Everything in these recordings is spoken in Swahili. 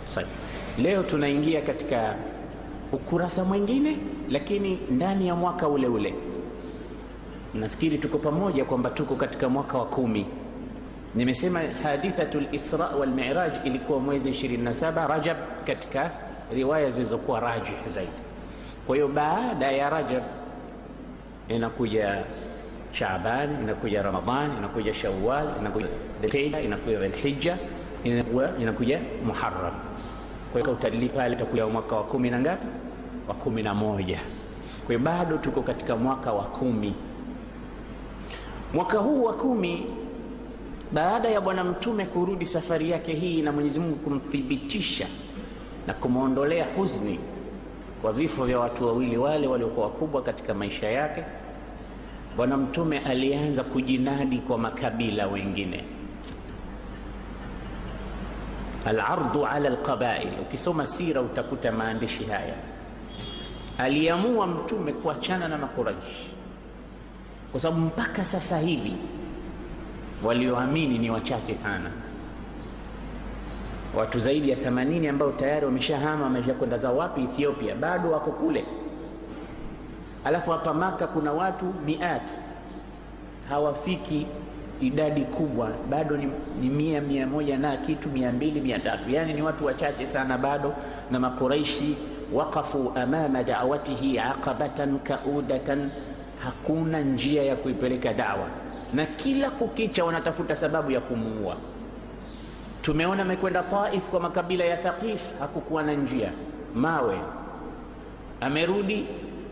Sasa leo tunaingia katika ukurasa mwingine, lakini ndani ya mwaka ule ule. Nafikiri tuko pamoja kwamba tuko katika mwaka wa 10. Nimesema hadithatul Isra wal Mi'raj ilikuwa mwezi 27 Rajab katika riwaya zilizokuwa rajih zaidi. Kwa hiyo baada ya Rajab inakuja Shaaban, inakuja Ramadhan, inakuja Shawwal, inakuja Dhulhijja, inakuja Dhulhijja, inakuja Muharram. Kwa hiyo utalii pale utakuja mwaka wa 10 na ngapi? Wa 11. Kwa hiyo bado tuko katika mwaka wa 10. Mwaka huu wa 10 baada ya Bwana Mtume kurudi safari yake hii na Mwenyezi Mungu kumthibitisha na kumwondolea huzuni kwa vifo vya watu wawili wale waliokuwa wakubwa katika maisha yake, Bwana Mtume alianza kujinadi kwa makabila wengine. Al-ardu ala al-qabail. Ukisoma sira utakuta maandishi haya. Aliamua Mtume kuachana na Makuraishi, kwa sababu mpaka sasa hivi walioamini ni wachache sana. Watu zaidi ya 80 ambao tayari wameshahama, wameshakwenda zao wapi? Ethiopia, bado wako kule. Alafu hapa Maka kuna watu miat, hawafiki idadi kubwa, bado ni 100, 100 na kitu, 200, 300. Yani ni watu wachache sana bado. Na Makuraishi waqafu amama da'watihi aqabatan kaudatan, hakuna njia ya kuipeleka dawa, na kila kukicha wanatafuta sababu ya kumuua. Tumeona amekwenda Taif kwa makabila ya Thaqif, hakukuwa na njia, mawe. Amerudi,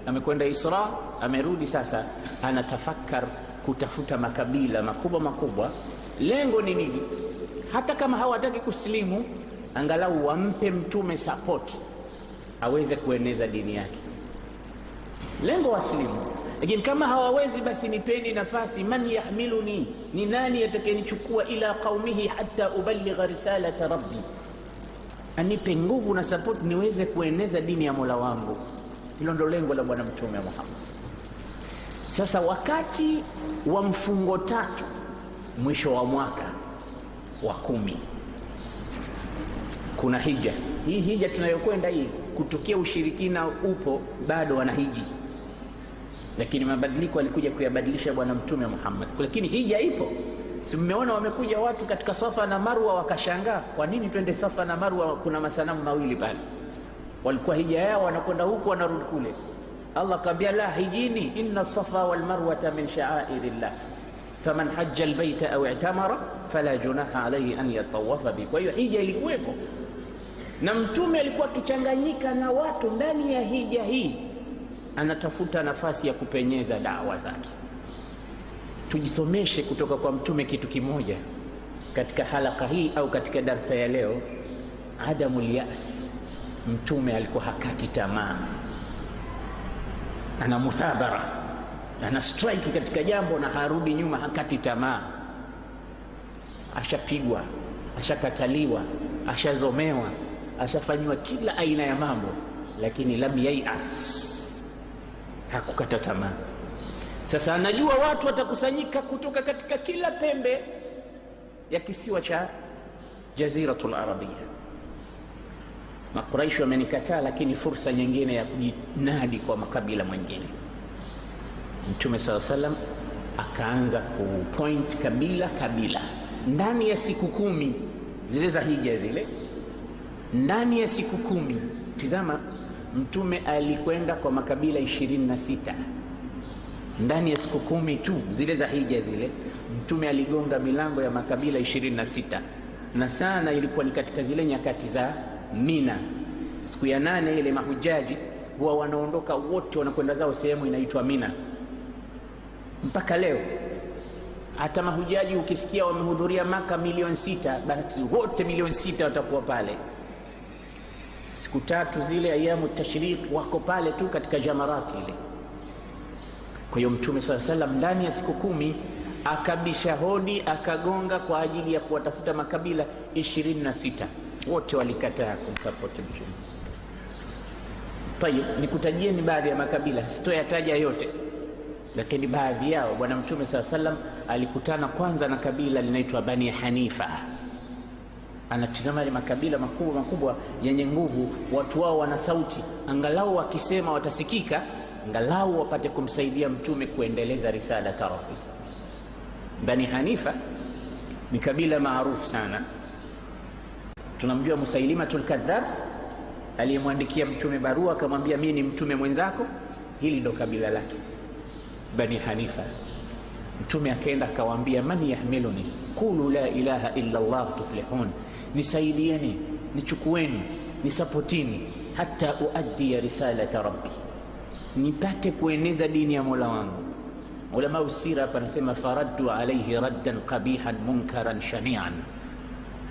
amekwenda Isra, amerudi sasa anatafakar kutafuta makabila makubwa makubwa. Lengo ni nini? Hata kama hawataki kusilimu, angalau wampe Mtume support aweze kueneza dini yake. Lengo wasilimu. Lakini kama hawawezi, basi nipeni nafasi. Man yahmiluni, ni nani atakayenichukua ila qaumihi hatta uballigha risalata rabbi, anipe nguvu na support niweze kueneza dini ya Mola wangu. Hilo ndo lengo la Bwana Mtume Muhammad. Sasa wakati wa mfungo 3 mwisho wa mwaka wa 10 kuna hija. Hii hija tunayokwenda hii, kutokea ushirikina upo, bado wanahiji, lakini mabadiliko alikuja kuyabadilisha Bwana Mtume Muhammad. Lakini hija ipo. Si mmeona wamekuja watu katika Safa na Marwa wakashangaa, kwa nini twende Safa na Marwa, kuna masanamu mawili pale? Walikuwa hija yao wanakwenda huko wanarudi kule. Allah akamwambia, la hijini, inna Safa wal Marwata min sha'airillah, faman hajja albayta aw i'tamara fala junaha alayhi an yatawafa bi. Kwa hiyo hija ilikuwepo, na Mtume alikuwa akichanganyika na watu ndani ya hija hii, anatafuta nafasi ya kupenyeza dawa zake. Tujisomeshe kutoka kwa Mtume kitu kimoja katika halaka hii au katika darsa ya leo, adamul yas. Mtume alikuwa hakati tamaa, ana muthabara, ana strike katika jambo na harudi nyuma, hakati tamaa. Ashapigwa, ashakataliwa, ashazomewa, ashafanywa kila aina ya mambo, lakini lam yaias, hakukata tamaa. Sasa anajua watu watakusanyika kutoka katika kila pembe ya kisiwa cha Jaziratul Arabia. Makuraishi wamenikataa, lakini fursa nyingine ya kujinadi kwa makabila mwingine. Mtume sallallahu alaihi wasallam akaanza kupoint kabila ndani ya siku 10 zile za hija zile. Ndani ya siku 10, tizama, Mtume alikwenda kwa makabila 26 ndani ya siku 10 tu zile za hija zile. Mtume aligonga milango ya makabila 26, na sana ilikuwa ni katika zile nyakati za Mina. Siku ya 8 ile mahujaji huwa wanaondoka wote, wanakwenda zao sehemu inaitwa Mina. Mpaka leo hata mahujaji ukisikia wamehudhuria Maka 6,000,000, basi wote 6,000,000 watakuwa pale. Siku 3 zile ayamu tashriq wako pale tu katika jamarati ile. Kwa hiyo Mtume sallallahu alaihi wasallam ndani ya siku 10 akabisha hodi, akagonga kwa ajili ya kuwatafuta makabila 26. Wote walikataa kumsupport Mtume. Tayeb, nikutajieni baadhi ya makabila, sitoyataja yote, lakini baadhi yao. Bwana Mtume sallallahu alaihi wasallam alikutana kwanza na kabila linaitwa Bani Hanifa. anatizama ile makabila makubwa yenye nguvu, watu wao wana sauti, angalau wakisema watasikika, angalau wapate kumsaidia mtume kuendeleza risala tarafi. Bani Hanifa ni kabila maarufu sana. Tunamjua Musailimatul Kadhab aliyemwandikia mtume barua akamwambia mimi ni mtume mwenzako. Hili ndo kabila lake, Bani Hanifa. Mtume akaenda akawaambia, man yahmiluni qulu la ilaha illa Allah tuflihun, nisaidieni, nichukueni, nisapotini, hata uaddi risalata rabbi, nipate kueneza dini ya Mola wangu. Ulama usira hapa nasema faraddu alayhi raddan qabihan munkaran shani'an,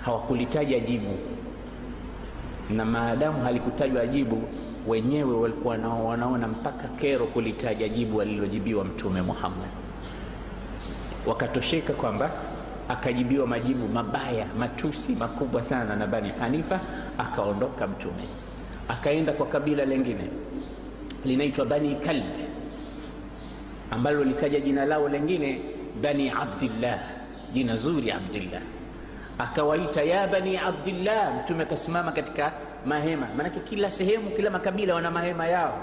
hawakulitaja jibu, na maadamu halikutajwa jibu, wenyewe walikuwa wanaona mpaka kero kulitaja jibu alilojibiwa mtume Muhammad. Wakatosheka kwamba akajibiwa majibu mabaya, matusi makubwa sana na Bani Hanifa. Akaondoka mtume akaenda kwa kabila lingine linaitwa Bani Kalb, ambalo likaja jina lao lingine Bani Abdillah, jina zuri Abdillah. Akawaita ya Bani Abdillah. Mtume akasimama katika mahema, maanake kila sehemu, kila makabila wana mahema yao.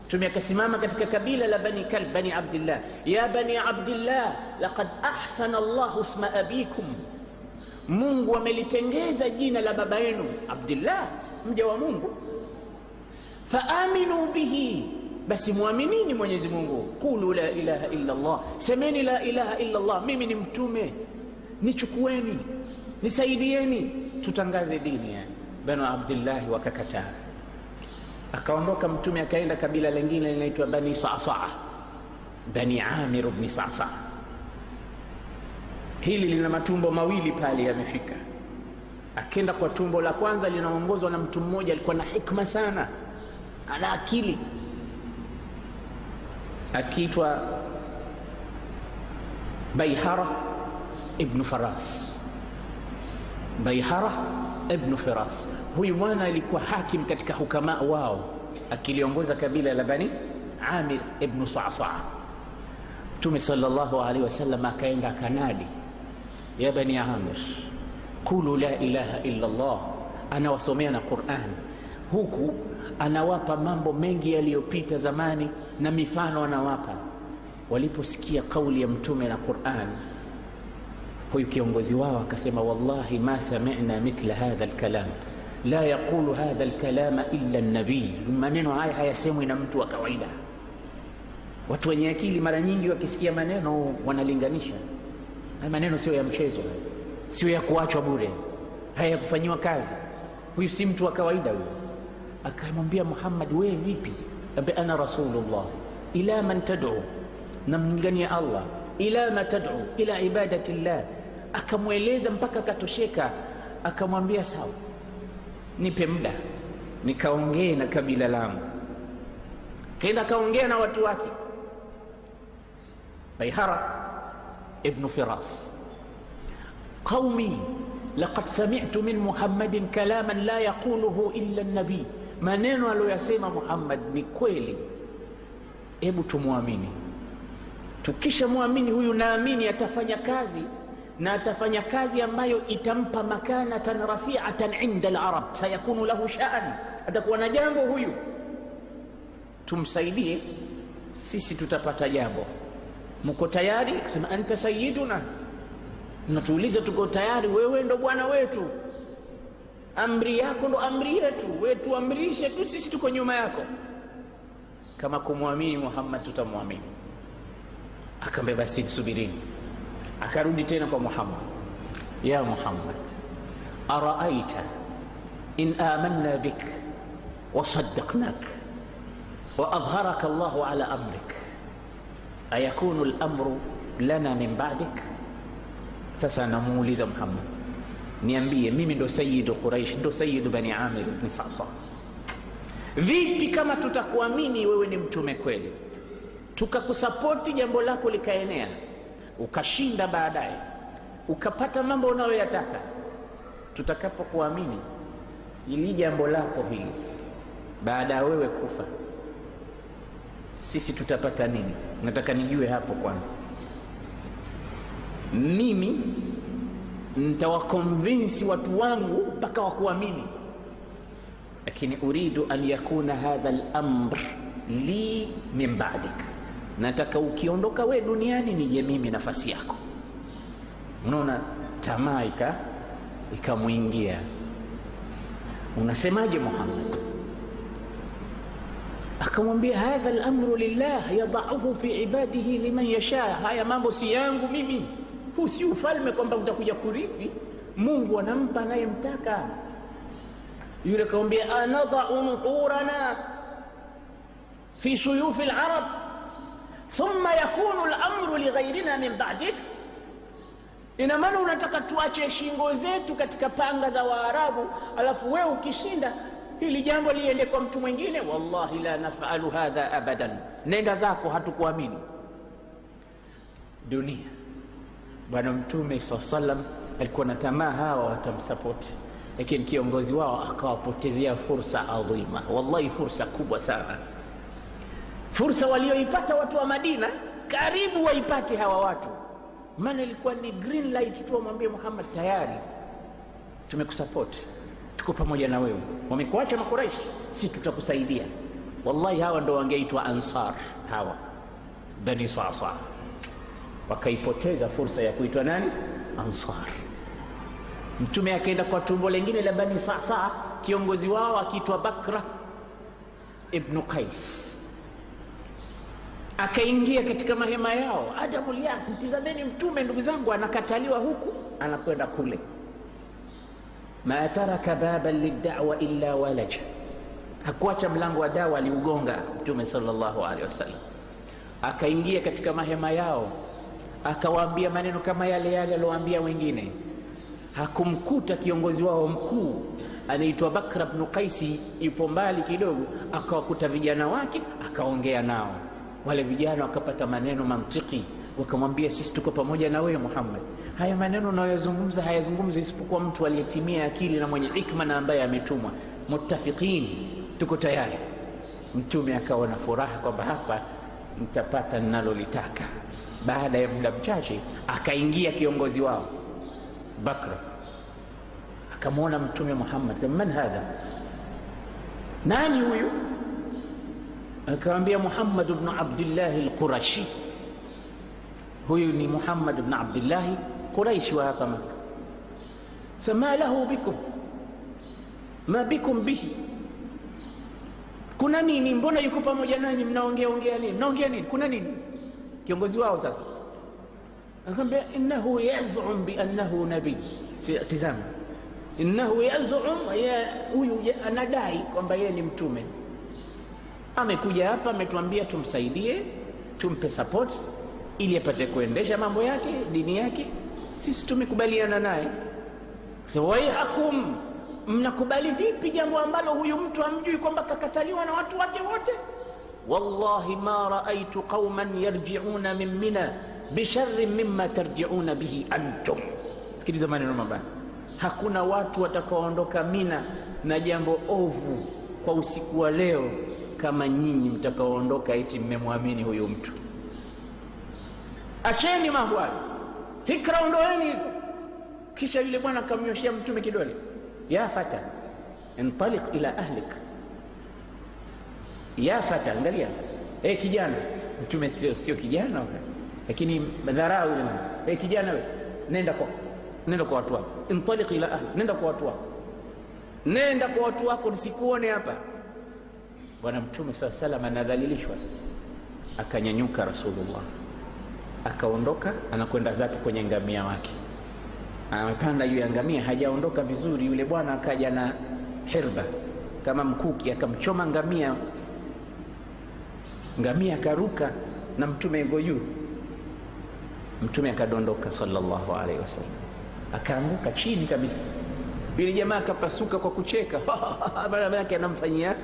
Mtume akasimama katika kabila la Bani Kalb, Bani Abdillah, ya Bani Abdillah laqad ahsana Allahu isma abikum, Mungu amelitengeza jina la baba yenu Abdillah, mja wa Mungu. Faaminu bihi, basi muaminini Mwenyezi Mungu. Qulu la ilaha illa Allah, semeni la ilaha illa Allah, mimi ni mtume, nichukueni, nisaidieni, tutangaze dini ya Bani Abdillah. Wakakataa. Akaondoka mtume akaenda kabila lingine linaitwa Bani Sa'sa'a, Bani Amir ibn Sa'sa'a. Hili lina matumbo mawili pale yamefika. Akenda kwa tumbo la kwanza, linaongozwa na mtu mmoja alikuwa na hikma sana, ana akili, akiitwa Bayhara ibn Faras. Bayhara ibn Faras, huyu mwana alikuwa hakim katika hukama wao, akiliongoza kabila la Bani Amir ibn Sa'sa'a. Mtume sallallahu alaihi wasallam akaenda akanadi, ya Bani Amir qulu la ilaha illa Allah. Anawasomea na Qur'an, huku anawapa mambo mengi yaliyopita zamani na mifano anawapa. Waliposikia kauli ya mtume na Qur'an, huyu kiongozi wao akasema, wallahi ma sami'na mithla hadha alkalam, la yaqulu hadha alkalama illa an-nabiy. Maneno haya hayasemwi na mtu wa kawaida. Watu wenye akili mara nyingi wakisikia maneno wanalinganisha. Haya maneno sio ya mchezo, sio ya kuachwa bure, haya ya kufanyiwa kazi. Huyu si mtu wa kawaida huyu. Akamwambia Muhammad, wewe vipi? Ambe ana rasulullah, ila man tad'u, namlingania Allah, ila ma tad'u, ila ibadati llah. Akamweleza mpaka akatosheka. Akamwambia sawa, nipe muda nikaongee na kabila langu. Kaenda kaongea na watu wake. Bayhara ibn Firas, qaumi laqad sami'tu min Muhammadin kalaman la yaquluhu illa an-nabi, maneno aliyosema Muhammad ni kweli, hebu tumwamini. Tukisha muamini huyu, naamini atafanya kazi, na atafanya kazi ambayo itampa makanatan rafi'atan 'inda al-arab, sayakunu lahu sha'an, atakuwa na jambo huyu, tumsaidie sisi, tutapata jambo. Mko tayari? Akasema anta sayyiduna, natuuliza tuko tayari, wewe ndo bwana wetu, amri yako ndo amri yetu, wewe tuamrishe tu, sisi tuko nyuma yako. Kama kumwamini Muhammad tutamwamini. Akamwambia basi subirini. Akarudi tena kwa Muhammad, ya Muhammad araaita in amanna bik wa saddaqnak wa adharaka Allahu ala amrik ayakunu al-amru lana min ba'dik. Sasa namuuliza Muhammad, niambie, mimi ndo sayyidu Quraish, ndo sayyidu Bani Amir ibn Sa'sa'a, vipi kama tutakuamini wewe ni mtume kweli, tukakusapoti, jambo lako likaenea, ukashinda, baadaye ukapata mambo unayoyataka, tutakapokuamini ili jambo lako hili, baada ya wewe kufa, sisi tutapata nini? Nataka nijue hapo kwanza. Mimi nitawakonvinsi watu wangu mpaka wakuamini, lakini uridu an yakuna hadha al-amr li min ba'dik, nataka ukiondoka we duniani nije mimi nafasi yako. Unaona tamaa ikamwingia. Unasemaje Muhammad? Akamwambia hadha al-amru lillah yada'uhu fi ibadihi liman yasha, haya mambo si yangu mimi, huu si ufalme kwamba utakuja kurithi, Mungu anampa anayemtaka. Yule akamwambia anada'u nuhurana fi suyuf al-arab thumma yakunu al-amru li ghayrina min ba'dik, ina maana unataka tuache shingo zetu katika panga za Waarabu, alafu wewe ukishinda hili jambo liende kwa mtu mwingine? Wallahi la naf'alu hadha abadan, nenda zako, hatukuamini. Dunia. Bwana Mtume SAW alikuwa na tamaa hawa watamsapoti, lakini kiongozi wao akawapotezea fursa adhima, wallahi fursa kubwa sana, fursa walioipata watu wa Madina karibu waipate hawa watu. Maana ilikuwa ni green light tu, wamwambie Muhammad tayari tumekusupport, tuko pamoja na wewe, wamekuacha na Quraysh, si tutakusaidia. Wallahi hawa ndo wangeitwa Ansar, hawa Bani Sa'sa, wakaipoteza fursa ya kuitwa nani? Ansar. Mtume akaenda kwa tumbo lingine la Bani Sa'sa, kiongozi wao akiitwa Bakra ibn Qais, akaingia katika mahema yao. Adamul Yas, mtizameni Mtume ndugu zangu, anakataliwa huku anakwenda kule. Ma taraka baban lid'wa illa walaja, hakuacha mlango wa dawa, aliugonga Mtume sallallahu alaihi wasallam. Akaingia katika mahema yao, akawaambia maneno kama yale yale aliyowaambia wengine. Hakumkuta kiongozi wao mkuu anaitwa Bakra ibn Qaisi yupo mbali kidogo, akawakuta vijana wake, akaongea nao. Wale vijana wakapata maneno mantiki, wakamwambia sisi tuko pamoja na wewe Muhammad, haya maneno unayozungumza hayazungumzi isipokuwa mtu aliyetimia akili na mwenye hikma na ambaye ametumwa, muttafiqin, tuko tayari. Mtume akawa na furaha kwamba hapa mtapata ninalolitaka. Baada ya muda mchache akaingia kiongozi wao Bakra, akamwona Mtume Muhammad, man hadha, nani huyu? Akamwambia Muhammad ibn Abdullah al-Qurashi, huyu ni Muhammad ibn Abdullah Quraishi wa hapa Makka. Sama lahu bikum, ma bikum bihi, kuna nini? Mbona yuko pamoja nanyi? Mnaongea nini? Mnaongea nini? Kuna nini? Kiongozi wao sasa akamwambia innahu yaz'um bi annahu nabii. Tizama, innahu yaz'um, huyu anadai kwamba yeye ni mtume, amekuja hapa ametuambia tumsaidie, tumpe support ili apate kuendesha mambo yake, dini yake. Sisi tumekubaliana naye. Sasa waihakum, mnakubali vipi jambo ambalo huyu mtu hamjui kwamba kakataliwa na watu wake wote? Wallahi ma raaitu qauman yarji'una min Mina bisharrin mimma tarji'una bihi antum. Sikiliza maneno mabaya, hakuna watu watakaoondoka Mina na jambo ovu kwa usiku wa leo kama nyinyi mtakaoondoka eti mmemwamini huyu mtu. Acheni mambo hayo, fikra ondoeni hizo. Kisha yule bwana akamnyoshia Mtume kidole, ya fata intaliq ila ahlik, ya fata, angalia kijana. Mtume sio kijana, lakini dharau ile. Kijana wewe, nenda kwa watu wako, intaliq ila ahlik, nenda kwa watu wako, nenda kwa watu wako, nisikuone hapa. Bwana Mtume sallallahu alaihi wasallam anadhalilishwa, akanyanyuka Rasulullah, akaondoka, anakwenda zake kwenye ngamia wake. Amepanda yule ngamia, hajaondoka vizuri, yule bwana akaja na hirba kama mkuki, akamchoma ngamia akaruka, na Mtume yuko juu. Mtume akadondoka sallallahu alaihi wasallam, akaanguka chini kabisa. Yule jamaa akapasuka kwa kucheka, baba yake anamfanyia.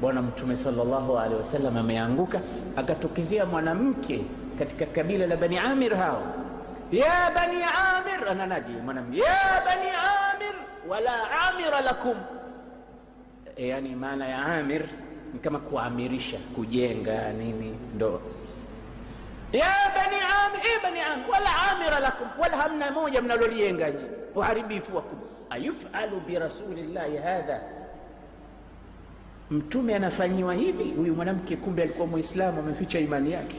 Bwana Mtume sallallahu alaihi wasallam ameanguka, akatokezea mwanamke katika kabila la Bani Amir hao, ya Bani Amir, ananadi mwanamke, ya Bani Amir wala amira lakum. Yani maana ya Amir ni kama kuamirisha, kujenga nini, ndo ya bani amir, bani amir, wala amira lakum, wala hamna moja mnalolienga nyinyi, uharibifu wakum. Ayufalu bi rasulillahi hadha, mtume anafanyiwa hivi? Huyu mwanamke kumbe alikuwa Muislamu, ameficha imani yake.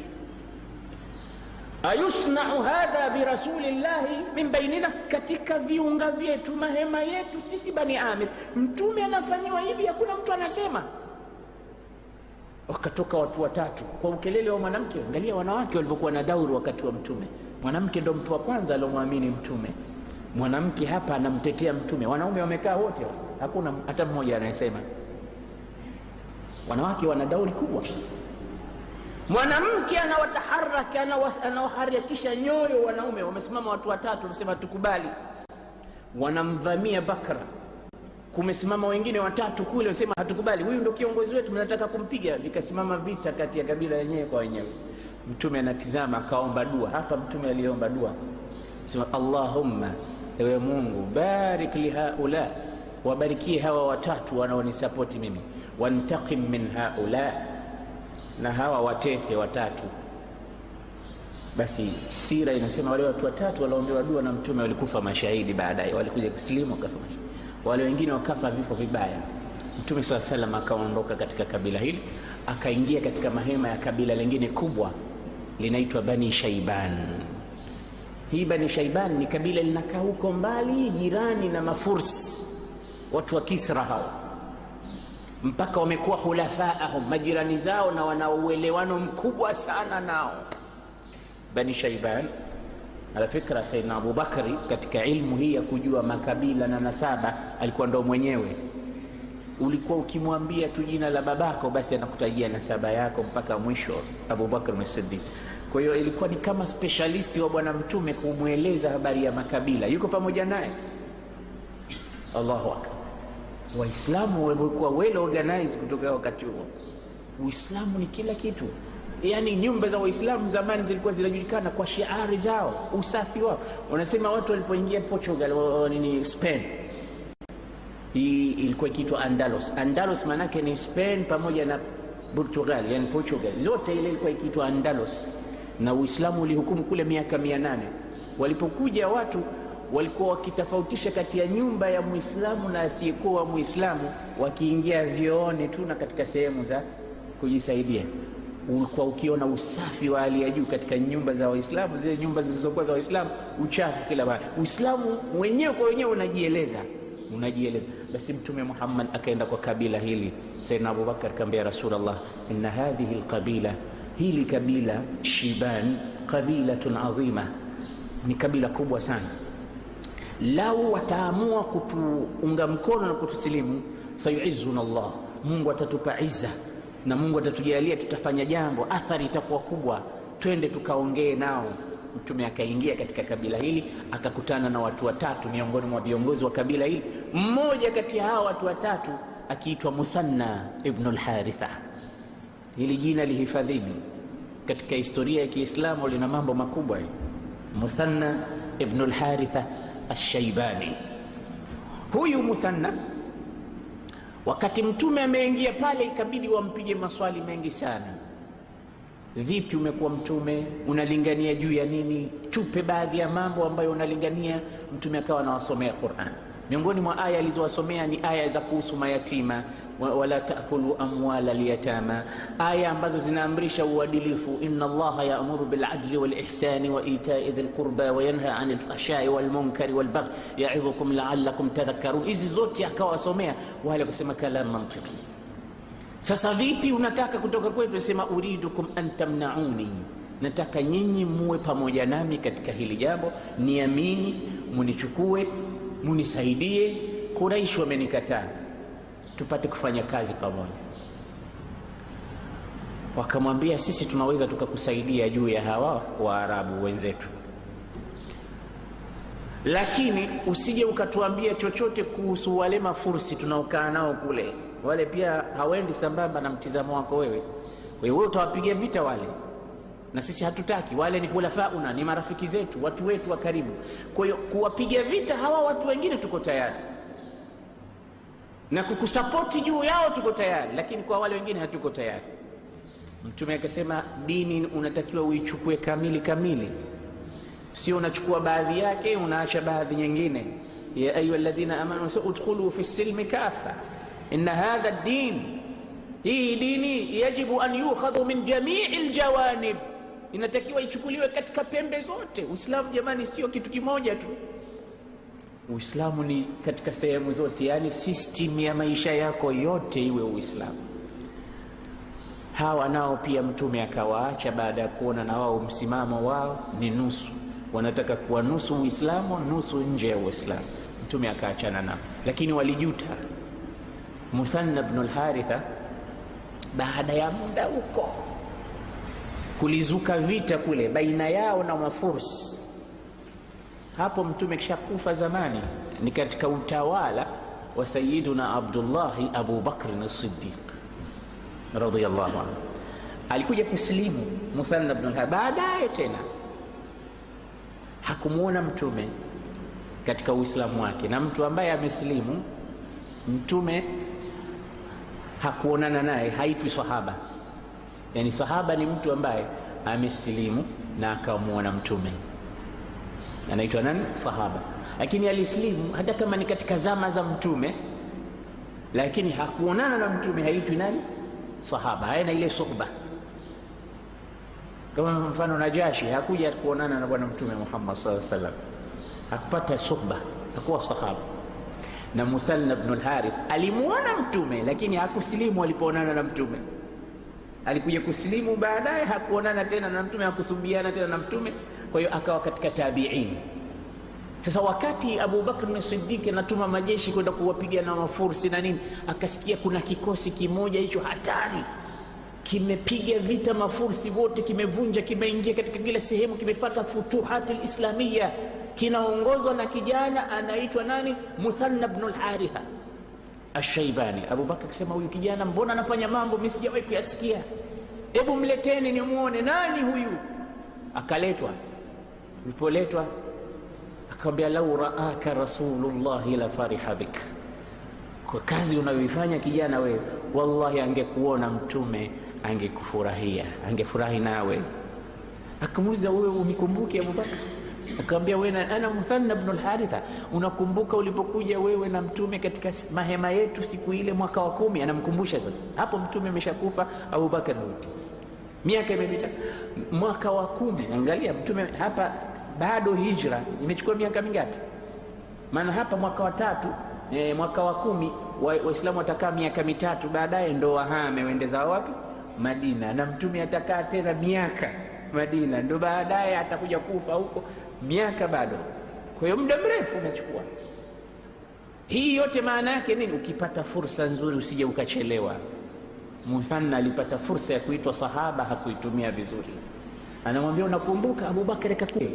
Ayusna'u hadha bi rasulillahi min bainina, katika viunga vyetu, mahema yetu sisi bani amir, mtume anafanyiwa hivi, hakuna mtu anasema. Wakatoka watu watatu kwa ukelele wa mwanamke. Angalia wanawake walivyokuwa na dauri wakati wa mtume. Mwanamke ndo mtu wa kwanza aliyomwamini mtume. Mwanamke hapa anamtetea mtume, wanaume wamekaa wote, hakuna hata mmoja anayesema. Wanawake wana dauri kubwa. Mwanamke anawataharaka, anawaharakisha nyoyo wanaume. Wamesimama watu watatu, wanasema tukubali. Wanamdhamia Bakra. Kumesimama wengine watatu kule, wanasema hatukubali, huyu ndio kiongozi wetu, mnataka kumpiga. Vikasimama vita kati ya kabila yenyewe kwa wenyewe. Mtume anatizama, akaomba dua. Hapa mtume aliomba dua, sema Allahumma, ewe Mungu, barik li haula, wabarikie hawa watatu wanaonisapoti mimi, wantaqim min haula, na hawa watese watatu. Basi sira inasema wale watu watatu walioombewa dua na mtume walikufa mashahidi, baadaye walikuja kusilimu wakafa mashahidi. Wale wengine wakafa vifo vibaya. Mtume sallallahu alaihi wasallam akaondoka katika kabila hili, akaingia katika mahema ya kabila lingine kubwa linaitwa Bani Shaiban. Hii Bani Shaiban ni kabila linakaa huko mbali, jirani na Mafursi, watu wa Kisra hao, mpaka wamekuwa khulafaahum, majirani zao, na wana uelewano mkubwa sana nao. Bani Shaiban, ala fikra, Sayyidina Abu Bakari katika ilmu hii ya kujua makabila na nasaba alikuwa ndo mwenyewe. Ulikuwa ukimwambia tu jina la babako, basi anakutajia nasaba yako mpaka mwisho, Abu Bakr as-Siddiq. Kwa hiyo ilikuwa ni kama specialisti wa bwana mtume kumweleza habari ya makabila, yuko pamoja naye. Allahu akbar. Waislamu walikuwa well organized kutoka wakati huo. Uislamu ni kila kitu. Yani nyumba za Waislamu zamani zilikuwa zinajulikana kwa shiari zao, usafi wao. Wanasema watu walipoingia Portugal, Spain, hii ilikuwa ikiitwa Andalus. Andalus maana yake ni Spain pamoja na Portugal, yani Portugal zote ile ilikuwa ikiitwa Andalus, na Uislamu ulihukumu kule miaka 800. Walipokuja watu walikuwa wakitofautisha kati ya nyumba ya Muislamu na asiyekuwa Muislamu, wakiingia vyooni tu na katika sehemu za kujisaidia. Ulikuwa ukiona usafi wa hali ya juu katika nyumba za Waislamu. Zile nyumba zilizokuwa za Waislamu, uchafu kila mahali. Uislamu wenyewe kwa wenyewe unajieleza. Basi Mtume Muhammad akaenda kwa kabila hili. Sayyidina Abu Bakar akamwambia Rasulullah, inna hadhihi alqabila, hili kabila Shiban, qabilatun azima, ni kabila kubwa sana. Lau wataamua kutuunga mkono na kutusilimu, sayuizzuna Allah, Mungu atatupa izza na Mungu atatujalia, tutafanya jambo, athari itakuwa kubwa, twende tukaongee nao. Mtume akaingia katika kabila hili, akakutana na watu watatu miongoni mwa viongozi wa kabila hili. Mmoja kati ya hao watu watatu akiitwa Muthanna ibn al-Haritha. Hili jina lihifadhini katika historia ya Kiislamu, lina mambo makubwa. Muthanna ibn al-Haritha ash-Shaybani. Huyu Muthanna, wakati mtume ameingia pale, ikabidi wampige maswali mengi sana. Vipi umekuwa mtume? Unalingania juu ya nini? Chupe baadhi ya mambo ambayo unalingania. Mtume akawa anawasomea Qur'an. Miongoni mwa aya alizowasomea ni aya za kuhusu mayatima, wala taakulu amwala liyatama, aya ambazo zinaamrisha uadilifu. Inna Allaha ya'muru bil adli wal ihsani wa ita'i dhil qurba wa yanha 'anil fahsha'i wal munkari wal baghi ya'idhukum la'allakum tadhakkarun. Hizi zote akawasomea, wale kusema kalam mantiki. Sasa vipi unataka kutoka kwetu? Nasema uridukum an tamna'uni, nataka nyinyi muwe pamoja nami katika hili jambo, niamini, munichukue, munisaidie. Quraish wamenikataa, tupate kufanya kazi pamoja. Wakamwambia, sisi tunaweza tukakusaidia juu ya hawa Waarabu wenzetu, lakini usije ukatuambia chochote kuhusu wale Mafursi tunaokaa nao kule. Wale pia hawendi sambamba na mtizamo wako wewe. Wewe utawapigia vita wale, na sisi hatutaki. Wale ni khulafauna, ni marafiki zetu, watu wetu wa karibu. Kwa hiyo kuwapiga vita hawa watu wengine tuko tayari, na kukusapoti juu yao tuko tayari, lakini kwa wale wengine hatuko tayari. Mtume akasema dini unatakiwa uichukue kamili, sio unachukua baadhi yake unaacha baadhi nyingine. Ya ayuha alladhina amanu udkhulu fi silmi kafa inna hadha ad-din, hii dini yajibu an yukhadhu min jamii aljawanib, inatakiwa ichukuliwe katika pembe zote. Uislamu jamani sio kitu kimoja tu, Uislamu ni katika sehemu zote, yani system ya maisha yako yote iwe Uislamu. Hawa nao pia Mtume akawaacha baada ya kuona na wao msimamo wao ni nusu, wanataka kuwa nusu Uislamu nusu nje ya Uislamu. Mtume akaachana nao, lakini walijuta. Muthanna ibn al-Haritha, baada ya muda huko kulizuka vita kule baina yao na Mafursi. Hapo Mtume kishakufa zamani, ni katika utawala wa Sayyiduna Abdullahi Abu Bakr as-Siddiq radhiyallahu anhu. Alikuja kusilimu Muthanna ibn al-Haritha, baadaye tena hakumuona Mtume katika Uislamu wake. Na mtu ambaye amesilimu Mtume hakuonana naye haitwi sahaba. Yani sahaba ni mtu ambaye amesilimu na akamuona Mtume, anaitwa nani? Sahaba. Lakini alislimu hata kama ni katika zama za Mtume, lakini hakuonana na Mtume, haitwi nani? Sahaba. Haina ile suhba. Kama mfano Najashi hakuja kuonana na bwana Mtume Muhammad sallallahu alaihi wasallam, hakupata suhba, hakuwa sahaba. Na Muthanna ibn al-Harith alimuona Mtume lakini hakusilimu alipoonana na Mtume. Alikuja kusilimu baadaye, hakuonana tena na Mtume, hakusubiana tena na Mtume, kwa hiyo akawa katika tabi'in. Sasa wakati Abu Bakr as-Siddiq anatuma majeshi kwenda kuwapiga na Wafursi na nini, akasikia kuna kikosi kimoja hicho hatari kimepiga vita Mafursi wote, kimevunja, kimeingia katika kila sehemu, kimefuata futuhati al-islamia, kinaongozwa na kijana anaitwa nani? Muthanna ibn al-Haritha ash-Shaybani. Abu Bakr akasema, huyu kijana mbona anafanya mambo mimi sijawahi kuyasikia, hebu mleteni nimuone nani huyu. Akaletwa. Alipoletwa akamwambia, lau raaka rasulullah la fariha bik, kwa kazi unayoifanya kijana wewe, wallahi angekuona Mtume angekufurahia, angefurahi nawe. Akamuuliza, wewe unikumbuke Abu Bakr? Akamwambia, wewe ana Muthanna ibn al-Haritha, unakumbuka ulipokuja wewe na Mtume katika mahema yetu siku ile mwaka wa 10? Anamkumbusha sasa. Hapo Mtume ameshakufa, Abu Bakr ndio miaka imepita, mwaka wa 10. Angalia Mtume hapa bado hijra imechukua miaka mingapi? Maana hapa mwaka wa 3, mwaka wa 10 Waislamu watakaa miaka mitatu, baadaye ndo wahame waende zao wapi? Madina. Na Mtume atakaa tena miaka Madina, ndo baadaye atakuja kufa huko, miaka bado. Kwa hiyo muda mrefu umechukua. Hii yote maana yake nini? Ukipata fursa nzuri usije ukachelewa. Muthanna alipata fursa ya kuitwa sahaba, hakuitumia vizuri. Anamwambia, unakumbuka Abu Bakr akakuja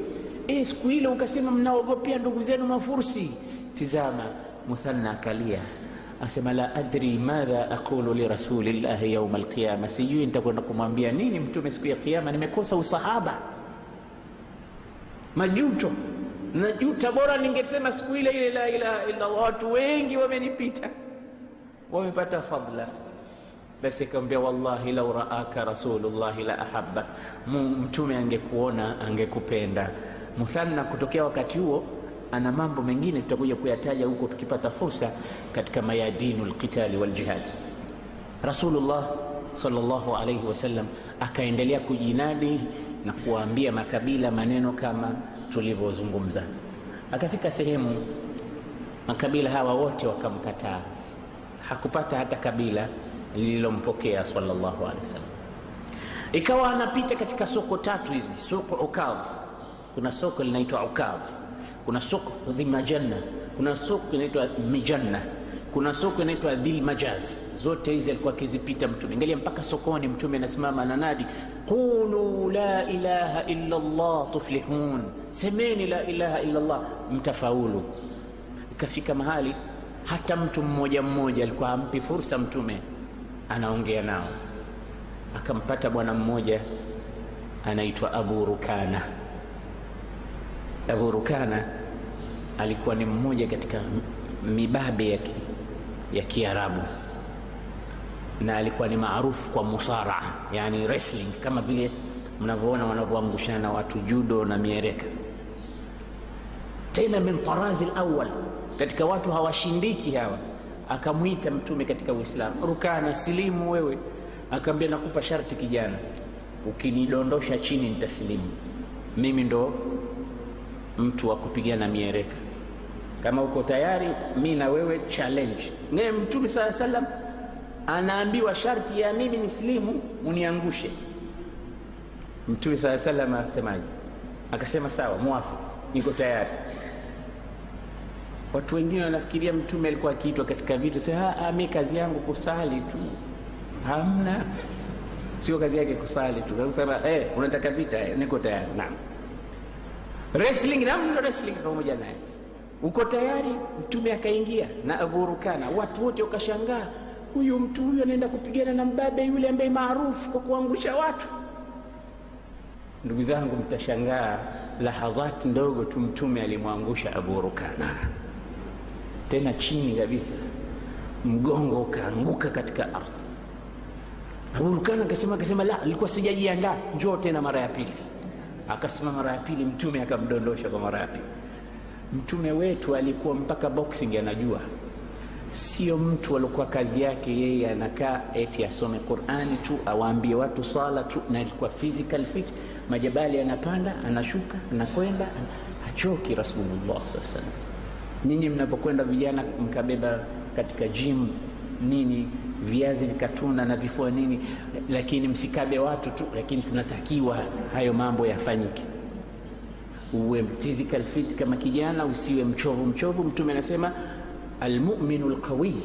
siku ile ukasema mnaogopea ndugu zenu Mafursi? Tizama, Muthanna akalia, asema, la adri madha aqulu li rasulillahi yawm alqiyama, sijui nitakwenda kumwambia nini Mtume siku ya Kiyama, nimekosa usahaba. Majuto, najuta, bora ningesema siku ile la ilaha illa Allah, watu wengi wamenipita, wamepata fadla. Basi akamwambia, wallahi law raaka rasulullah la ahabbak, Mtume angekuona angekupenda. Muthanna kutokea wakati huo ana mambo mengine tutakuja kuyataja huko tukipata fursa katika mayadinul qitali wal jihad. Rasulullah sallallahu alayhi wasallam akaendelea kujinadi na kuwaambia makabila maneno kama tulivyozungumza. Akafika sehemu makabila hawa wote wakamkataa, hakupata hata kabila lililompokea sallallahu alayhi wasallam. Ikawa anapita katika soko tatu hizi, soko Ukadh, kuna soko linaitwa Ukadh, kuna soko Dhimajanna, kuna soko inaitwa Mijanna, kuna soko inaitwa Dhil Majaz. Zote hizi alikuwa akizipita Mtume. Angalia mpaka sokoni Mtume anasimama ananadi, qulu la ilaha illa Allah tuflihun, semeni la ilaha illa Allah mtafaulu. Ikafika mahali hata mtu mmoja mmoja alikuwa hampi fursa Mtume, anaongea nao. Akampata bwana mmoja anaitwa Abu Rukana. Abu Rukana alikuwa ni mmoja katika mibabe ya Kiarabu. na alikuwa ni maarufu kwa musara, yani wrestling, kama vile mnavyoona wanavyoangushana watu judo na miereka. Tena min tarazi al-awwal, katika watu hawashindiki hawa. Akamwita Mtume katika Uislamu, Rukana, silimu wewe. Akamwambia, nakupa sharti kijana, ukinidondosha chini nitasilimu, mimi ndo mtu wa kupigana miereka. Kama uko tayari, mimi na wewe challenge. Naye Mtume sallallahu alaihi wasallam anaambiwa sharti ya mimi nislimu, uniangushe. Mtume sallallahu alaihi wasallam akasemaje? Akasema sawa, muafiki, niko tayari. Watu wengine wanafikiria Mtume alikuwa akiitwa katika vitu, sasa mimi kazi yangu kusali tu. Hamna, sio kazi yake kusali tu. Anasema unataka vita, niko tayari. Naam. Wrestling, naam, wrestling pamoja naye. Uko tayari? Mtume akaingia na Abu Rukana, watu wote wakashangaa, huyu mtu huyu anaenda kupigana na mbabe yule ambaye maarufu kwa kuangusha watu. Ndugu zangu, mtashangaa, lahadhati ndogo tu Mtume alimwangusha Abu Rukana, tena chini kabisa, mgongo ukaanguka katika ardhi. Abu Rukana akasema la, alikuwa sijajiandaa, njoo tena mara ya pili. Akasema mara ya pili, Mtume akamdondosha kwa mara ya pili. Mtume wetu alikuwa mpaka boxing anajua, sio mtu alikuwa kazi yake yeye anakaa eti asome Qur'ani tu, awaambie watu swala tu, na alikuwa physical fit. Majabali anapanda, anashuka, anakwenda, hachoki Rasulullah sallallahu alaihi wasallam. Nyinyi mnapokwenda vijana mkabeba katika gym nini, viazi vikatuna na vifua nini, lakini msikabe watu tu, lakini tunatakiwa hayo mambo yafanyike. Uwe physical fit kama kijana, usiwe mchovu. Mtume anasema almu'minu alqawi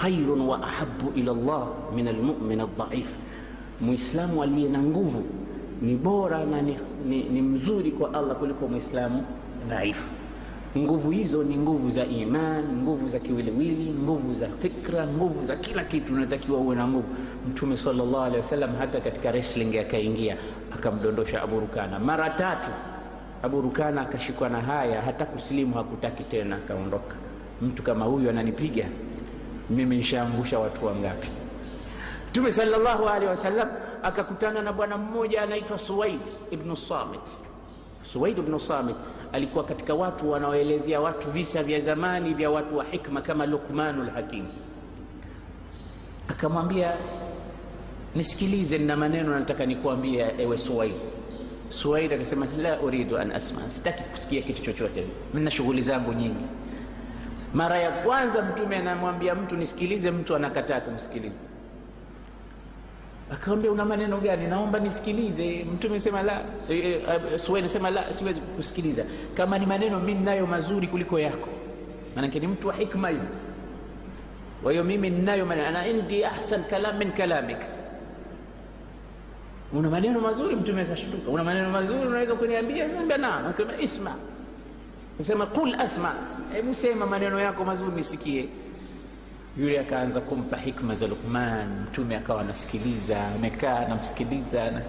khairun wa ahabbu ila Allah min almu'min adh-dha'if. Muislamu aliye na nguvu ni bora na ni mzuri kwa Allah kuliko muislamu dhaifu. Nguvu hizo ni nguvu za iman, nguvu za kiwiliwili, nguvu za fikra, nguvu za kila kitu. Unatakiwa uwe na nguvu. Mtume sallallahu alaihi wasallam hata katika wrestling akaingia, akamdondosha Abu Rukana mara 3. Abu Rukana akashikwa na haya, hata kusilimu hakutaki tena, akaondoka. Mtu kama huyu ananipiga mimi, nishaangusha watu wangapi? Mtume sallallahu alaihi wasallam akakutana na bwana mmoja anaitwa Suwaid ibn Samit. Suwaid ibn Samit alikuwa katika watu wanaoelezea watu visa vya zamani vya watu wa hikma kama Luqmanul Hakim. Akamwambia, nisikilize na maneno nataka nikuambia ewe Suwaid. Suwaid akasema, la uridu an asma, sitaki kusikia kitu chochote, mimi na shughuli zangu nyingi. Mara ya kwanza Mtume anamwambia mtu nisikilize, mtu anakataa kumsikiliza. Akamwambia, una maneno gani? Naomba nisikilize. Mtume anasema la, Suwaid anasema la, siwezi kusikiliza. Kama ni maneno mimi ninayo mazuri kuliko yako. Maana ni mtu wa hikma hiyo. Kwa hiyo mimi ninayo maneno, ana indi ahsan kalam min kalamik. Una maneno mazuri? Mtume akashtuka. Una maneno mazuri unaweza kuniambia? Anambia naam. Akamwambia isma. Anasema qul asma, hebu sema maneno yako mazuri nisikie. Yule akaanza kumpa hikma za Luqman. Mtume akawa anasikiliza, amekaa anamsikiliza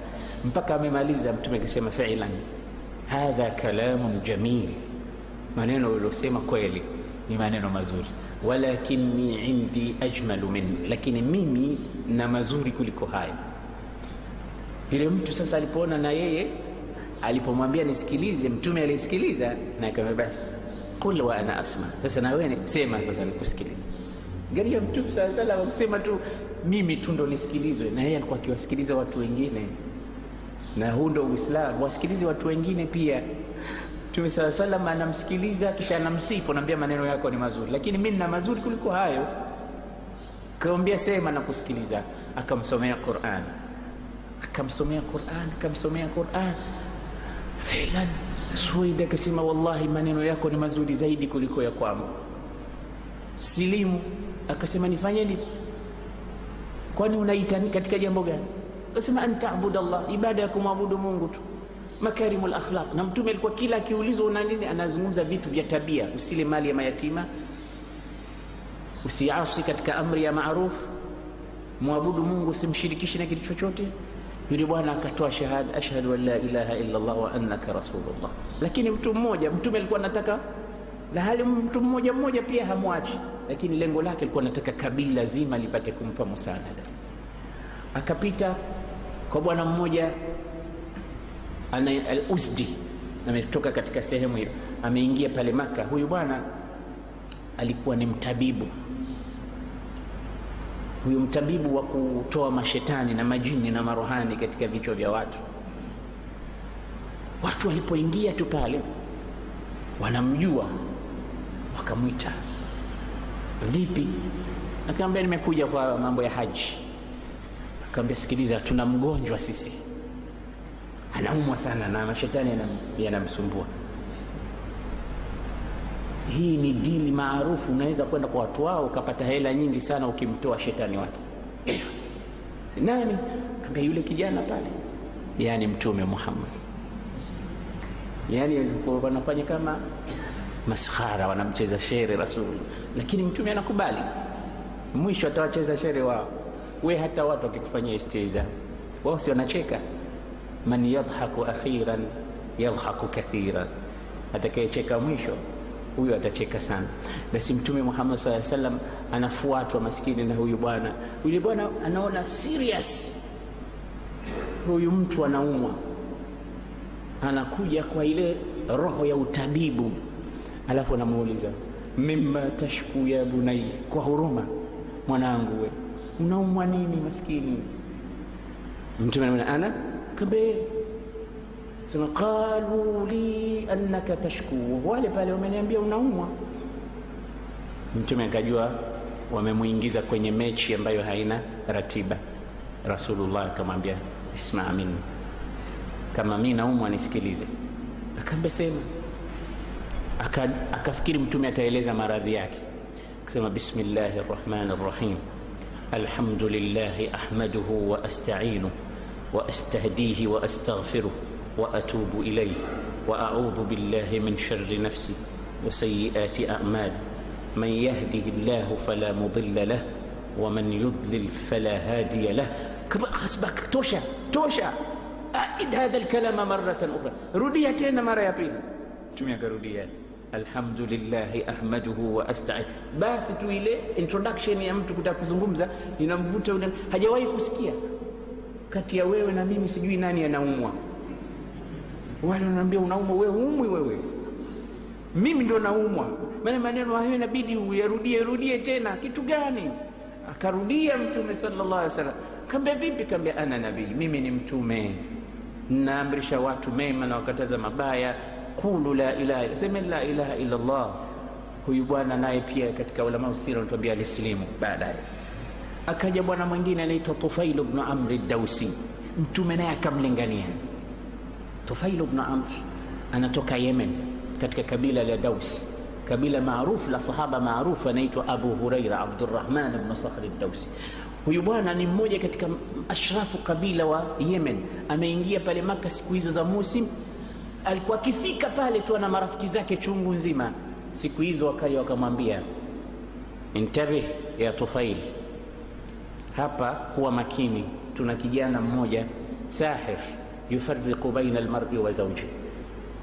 mpaka amemaliza. Mtume akasema, fi'lan hadha kalamun jamil, maneno uliyosema kweli ni maneno mazuri, walakinni indi ajmalu min, lakini mimi na mazuri kuliko haya. Yule mtu sasa alipoona na yeye alipomwambia nisikilize, Mtume alisikiliza na akamwambia, basi qul wa ana asma, sasa na wewe sema, sasa nikusikilize. Gari ya Mtume sallallahu alaihi wasallam akisema tu mimi tu ndo nisikilizwe, na yeye alikuwa akiwasikiliza watu wengine. Na huu ndo Uislamu, wasikilize watu wengine pia. Mtume sallallahu alaihi wasallam anamsikiliza kisha anamsifu, anamwambia maneno yako ni mazuri, lakini mimi nina mazuri kuliko hayo. Akamwambia sema na kusikiliza. Akamsomea Qur'an. Filan Suwaid akasema, wallahi maneno yako ni mazuri zaidi kuliko ya kwangu. Silimu. Akasema, nifanye nini? Kwani unaita katika jambo gani? Akasema, anta'budallah, ibada ya kumwabudu Mungu tu, makarimul akhlaq. Na Mtume alikuwa kila akiulizwa una nini anazungumza vitu vya tabia. Usile mali ya mayatima, usiasi katika amri ya maaruf, muabudu Mungu, usimshirikishe na kitu chochote. Yule bwana akatoa shahada, ashhadu an la ilaha illa Allah wa annaka rasulullah. Lakini mtu mmoja Mtume alikuwa anataka, na hali mtu mmoja pia hamwachi. lakini lengo lake alikuwa anataka kabila zima lipate kumpa msaada. Akapita kwa bwana mmoja ana al-Uzdi, ametoka katika sehemu hiyo, ameingia pale Maka. Huyu bwana alikuwa ni mtabibu, huyu mtabibu wa kutoa mashetani na majini na marohani katika vichwa vya watu. Watu walipoingia tu pale wanamjua, wakamwita, vipi? Akamwambia nimekuja kwa mambo ya haji. Akamwambia sikiliza, tuna mgonjwa sisi, anaumwa sana na mashetani yanamsumbua. Hii ni dini maarufu, unaweza kwenda kwa watu wao ukapata hela nyingi sana ukimtoa shetani wake. Nani? Akamwambia yule kijana pale, yani Mtume Muhammad. Yani wanafanya kama maskhara, wanamcheza shere Rasul, lakini Mtume anakubali. Mwisho atawacheza shere wao. We hata watu wakikufanyia istihza, wao si wanacheka? Man yadhaku akhiran yadhaku kathiran, atakayecheka mwisho huyo atacheka sana. Basi Mtume Muhammad sallallahu alaihi wasallam anafuatwa maskini na huyu bwana. Yule bwana anaona serious, huyu mtu anaumwa, anakuja kwa ile roho ya utabibu, alafu anamuuliza mimma tashku ya bunai, kwa huruma, mwanangu we unaumwa nini maskini? Mtume anamwambia ana kabe, sema qalu li annaka tashku, wale pale wameniambia unaumwa. Mtume akajua wamemuingiza kwenye mechi ambayo haina ratiba. Rasulullah akamwambia isma minni, kama mimi naumwa nisikilize. Akamwambia sema. Akafikiri Mtume ataeleza maradhi yake, akasema bismillahir rahmanir rahim, alhamdulillahi ahmaduhu wa asta'inuhu wa astahdihi wa astaghfiruh wa atubu ilayhi wa a'udhu billahi min sharri nafsi wa sayyiati a'mali, man yahdihillahu fala mudilla lahu wa man yudlil fala hadiya lahu. Kama hasbak, tosha, aid hadha alkalama maratan ukhra, rudia tena mara ya pili. Mtume akarudia alhamdulillahi ahmaduhu wa asta'in. Basi tu ile introduction ya mtu kutaka kuzungumza inamvuta yule, hajawahi kusikia. Kati ya wewe na mimi sijui nani anaumwa. Wale wananiambia unaumwa wewe, umwi wewe, mimi ndo naumwa. Maana maneno hayo inabidi uyarudie tena. Kitu gani? Akarudia Mtume sallallahu alaihi wasallam. Kaambia vipi? Kaambia ana nabii, mimi ni mtume, naamrisha watu mema na wakataza mabaya. Qulu la ilaha, sema la ilaha illa Allah. Huyu bwana naye pia katika ulama usira wanatuambia alislimu baadaye. Akaja bwana mwingine anaitwa Tufail ibn Amr ad-Dawsi, Mtume naye akamlingania. Tufail ibn Amr anatoka Yemen katika kabila la Daws, kabila maarufu la sahaba maarufu anaitwa Abu Huraira Abdurrahman ibn Sakhr ad-Dawsi. Huyu bwana ni mmoja katika ashrafu kabila wa Yemen, ameingia pale Maka siku hizo za musim. Alikuwa akifika pale tu na marafiki zake chungu nzima. Siku hizo wakaja wakamwambia intabih ya Tufail, hapa kuwa makini, tuna kijana mmoja sahir yufarriqu baina almar'i wa zawji,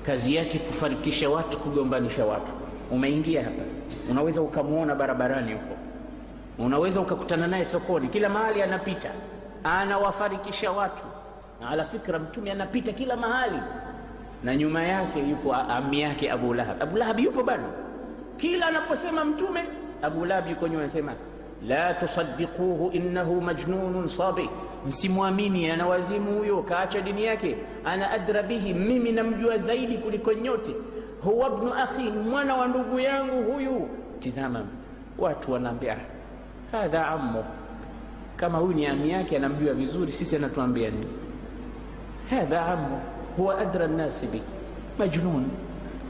kazi yake kufarikisha watu, kugombanisha watu. Umeingia hapa, unaweza ukamuona barabarani huko, unaweza ukakutana naye sokoni, kila mahali anapita, anawafarikisha watu. Na ala fikra Mtume anapita kila mahali, na nyuma yake yuko ammi yake Abu Lahab. Abu Lahab yupo bado, kila anaposema Mtume Abu Lahab yuko nyuma, anasema la tusaddiquhu innahu majnunun sabi, msimwamini, ana wazimu huyo, kaacha dini yake. Ana adra bihi, mimi namjua zaidi kuliko nyote. Huwa ibn akhi, mwana wa ndugu yangu huyu. Tizama, watu wanaambia hadha ammu, kama huyu ni ami yake anamjua vizuri, sisi anatuambia nini? Hadha ammu huwa adra an-nas bi majnun,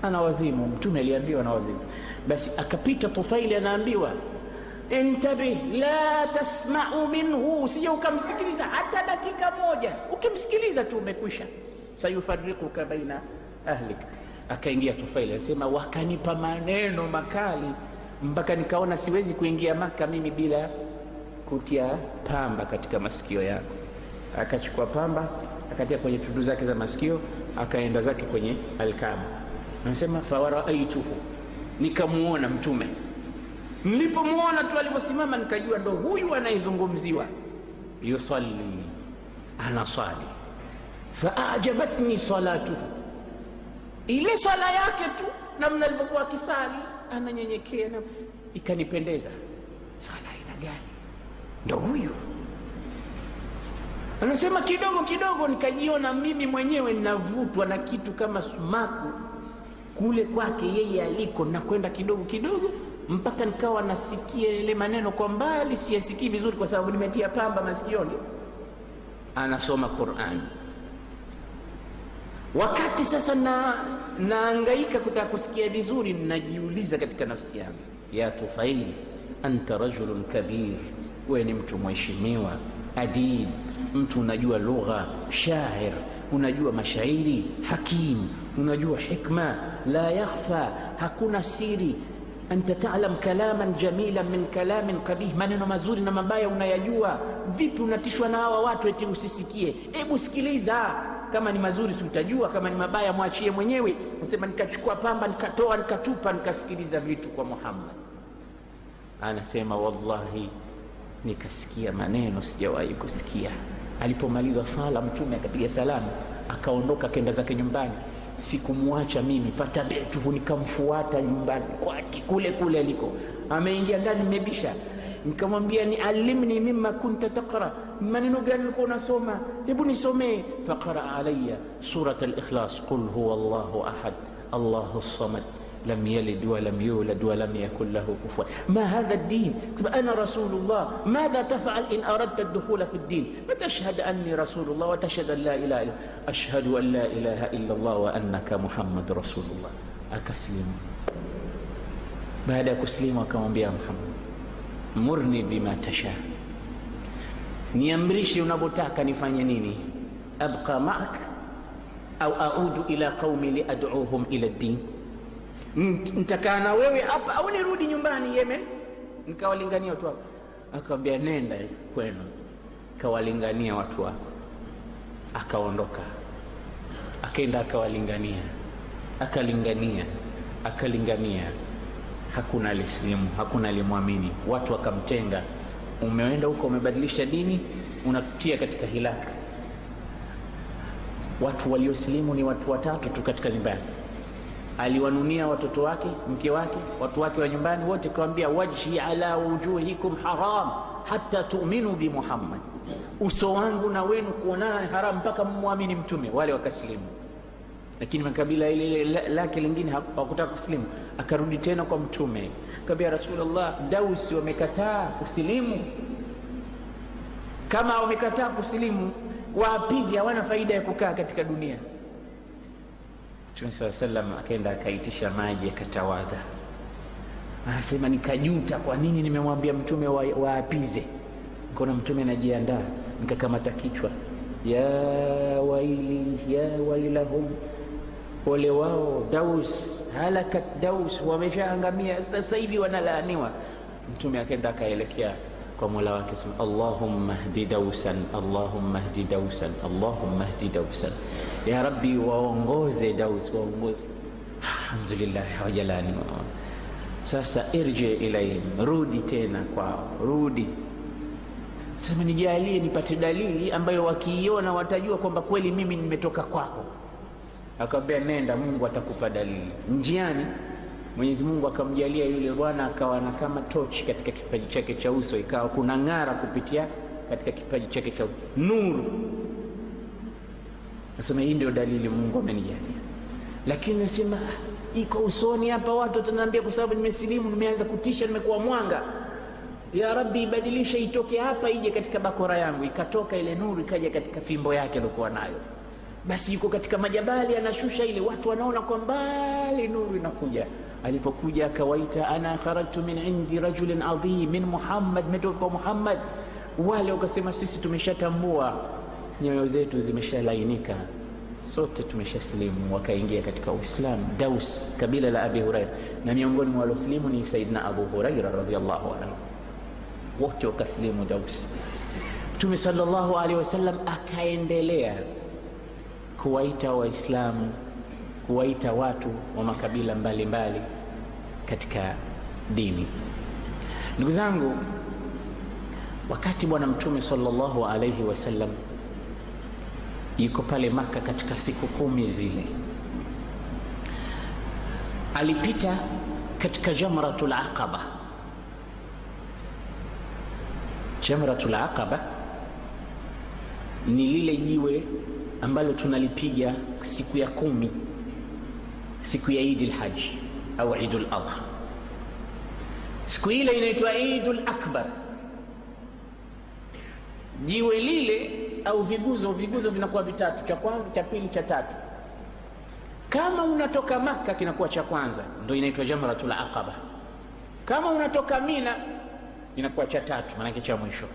ana wazimu. Mtume aliambiwa ana wazimu. Basi akapita Tufaili, anaambiwa intabih la tasma'u minhu, usije ukamsikiliza hata dakika moja. Ukimsikiliza tu umekwisha, sayufarriquka baina ahlik. Akaingia Tufaili, anasema wakanipa maneno makali mpaka nikaona siwezi kuingia Maka mimi bila kutia pamba katika masikio yangu. Akachukua pamba akatia kwenye tundu zake za masikio, akaenda zake kwenye Al-Kaaba. Anasema fawaraaituhu, nikamuona Mtume Nilipomwona tu aliposimama nikajua ndo huyu anayezungumziwa. Yusalli, anaswali. Faajabatni salatuhu, ile swala yake tu namna alivyokuwa akisali, ananyenyekea, na ikanipendeza. Swala ina gani? Ndo huyu. Anasema kidogo kidogo nikajiona mimi mwenyewe ninavutwa na kitu kama sumaku kule kwake yeye aliko, na kwenda kidogo kidogo mpaka nikawa nasikia ile maneno kwa mbali, siyasikii vizuri kwa sababu nimetia pamba masikioni. Anasoma Qur'an. Wakati sasa naangaika kutaka kusikia vizuri, ninajiuliza katika nafsi yangu, ya Tufail, anta rajulun kabir, wewe ni mtu mheshimiwa, adib, mtu unajua lugha, shair, unajua mashairi, hakim, unajua hikma, la yakhfa, hakuna siri. Anta ta'lam kalaman jamilan min kalamin qabih, maneno mazuri na mabaya unayajua. Vipi unatishwa na hawa watu eti usisikie? Hebu sikiliza, kama ni mazuri si utajua, kama ni mabaya mwachie mwenyewe. Nasema nikachukua pamba, nikatoa, nikatupa, nikasikiliza vitu kwa Muhammad. Anasema wallahi nikasikia maneno sijawahi kusikia. Alipomaliza sala Mtume akapiga salamu akaondoka, kenda zake nyumbani. Sikumwacha mimi, fatabetuhu, nikamfuata nyumbani kwake kule kule aliko. Ameingia ndani, nimebisha, nikamwambia ni alimni mimma kunta taqra, maneno gani ulikuwa unasoma, hebu nisomee. Faqara alayya surat al-Ikhlas, qul huwa Allahu ahad Allahu samad lam yalid wa lam yulad wa lam yakul lahu kufuwan. Ma hadha ad-din? Ana rasulullah, madha taf'al in aradta ad-dukhula fi ad-din? Tashhad anni rasulullah wa tashhad an la ilaha illa ashhadu an la ilaha illa Allah wa annaka Muhammad rasulullah. Akaslimu. Baada ya kuslimu akamwambia Muhammad, murni bima tasha, niamrishe unapotaka nifanye nini. Abqa ma'ak au a'udu ila qaumi li ad'uhum ila ad-din, nitakaa na wewe hapa au nirudi nyumbani Yemen nikawalingania watu wako? Akamwambia nenda kwenu kawalingania watu wako. Akaondoka akaenda akawalingania, akalingania, hakuna alislimu, hakuna alimwamini. Watu wakamtenga, umeenda huko umebadilisha dini, unatia katika hilaka. Watu walioslimu ni watu watatu tu katika nyumbani. Aliwanunia watoto wake, mke wake, watu wake wa nyumbani wote, kawaambia wajhi ala wujuhikum haram hatta tu'minu bi Muhammad, uso wangu na wenu kuonana ni haram mpaka muamini Mtume. Wale wakaslimu, lakini makabila ile lake lingine hawakutaka kuslimu. Akarudi tena kwa Mtume akamwambia, Rasulullah, Dausi wamekataa kuslimu. Kama wamekataa kuslimu, waapizi hawana faida ya kukaa katika dunia. Mtume sallam akaenda akaitisha maji akatawadha. Anasema nikajuta kwa nini nimemwambia Mtume waapize. Nikaona Mtume anajiandaa, nikakamata kichwa, ya waili ya wailahum, wale wao Daus, halakat Daus, wameshaangamia sasa hivi wanalaaniwa. Mtume akaenda akaelekea kwa Mola wake, sema Allahumma hdi Dausan, Allahumma hdi Dausan, Allahumma hdi Dausan, ya Rabbi waongoze Daus, waongoze. Alhamdulillah, hawajalani. Sasa irji ilayhim, rudi tena kwao, rudi. Sema nijalie nipate dalili ambayo wakiiona watajua kwamba kweli mimi nimetoka kwako. Akamwambia nenda, Mungu atakupa dalili. Njiani Mwenyezi Mungu akamjalia yule bwana akawa na kama tochi katika kipaji chake cha uso, ikawa kuna ng'ara kupitia katika kipaji chake cha nuru. Nasema hii ndio dalili Mungu amenijalia. Lakini nasema iko usoni hapa, watu wataniambia kwa sababu nimesilimu, nimeanza kutisha, nimekuwa mwanga. Ya Rabbi, ibadilisha itoke hapa ije katika bakora yangu. Ikatoka ile nuru ikaja katika fimbo yake alikuwa nayo. Basi yuko katika majabali anashusha ile, watu wanaona kwa mbali nuru inakuja. Alipokuja akawaita, ana kharajtu min indi rajulin adhim min Muhammad, metoka Muhammad. Wale wakasema sisi tumeshatambua, nyoyo zetu zimeshalainika, sote tumeshaslimu. Wakaingia katika Uislamu. Daus, kabila la Abi Huraira, na miongoni mwa walioslimu ni Saidina Abu Huraira radhiyallahu anhu. Wote wakaslimu Daus. Mtume sallallahu alaihi wasallam akaendelea kuwaita Waislamu, kuwaita watu wa makabila mbalimbali katika dini. Ndugu zangu, wakati Bwana Mtume sallallahu alayhi wasallam yuko pale Maka katika siku 10 zile, alipita katika Jamratul Aqaba. Jamratul Aqaba ni lile jiwe ambalo tunalipiga siku ya 10, siku ya Eid al-Hajj au Eid al-Adha. Siku ile inaitwa Eid al-Akbar. Jiwe lile au viguzo vinakuwa vitatu, cha kwanza, cha pili, cha tatu. Kama unatoka Makka kinakuwa cha kwanza, ndio inaitwa Jamratul Aqaba. Kama unatoka Mina inakuwa cha tatu, maana cha mwisho.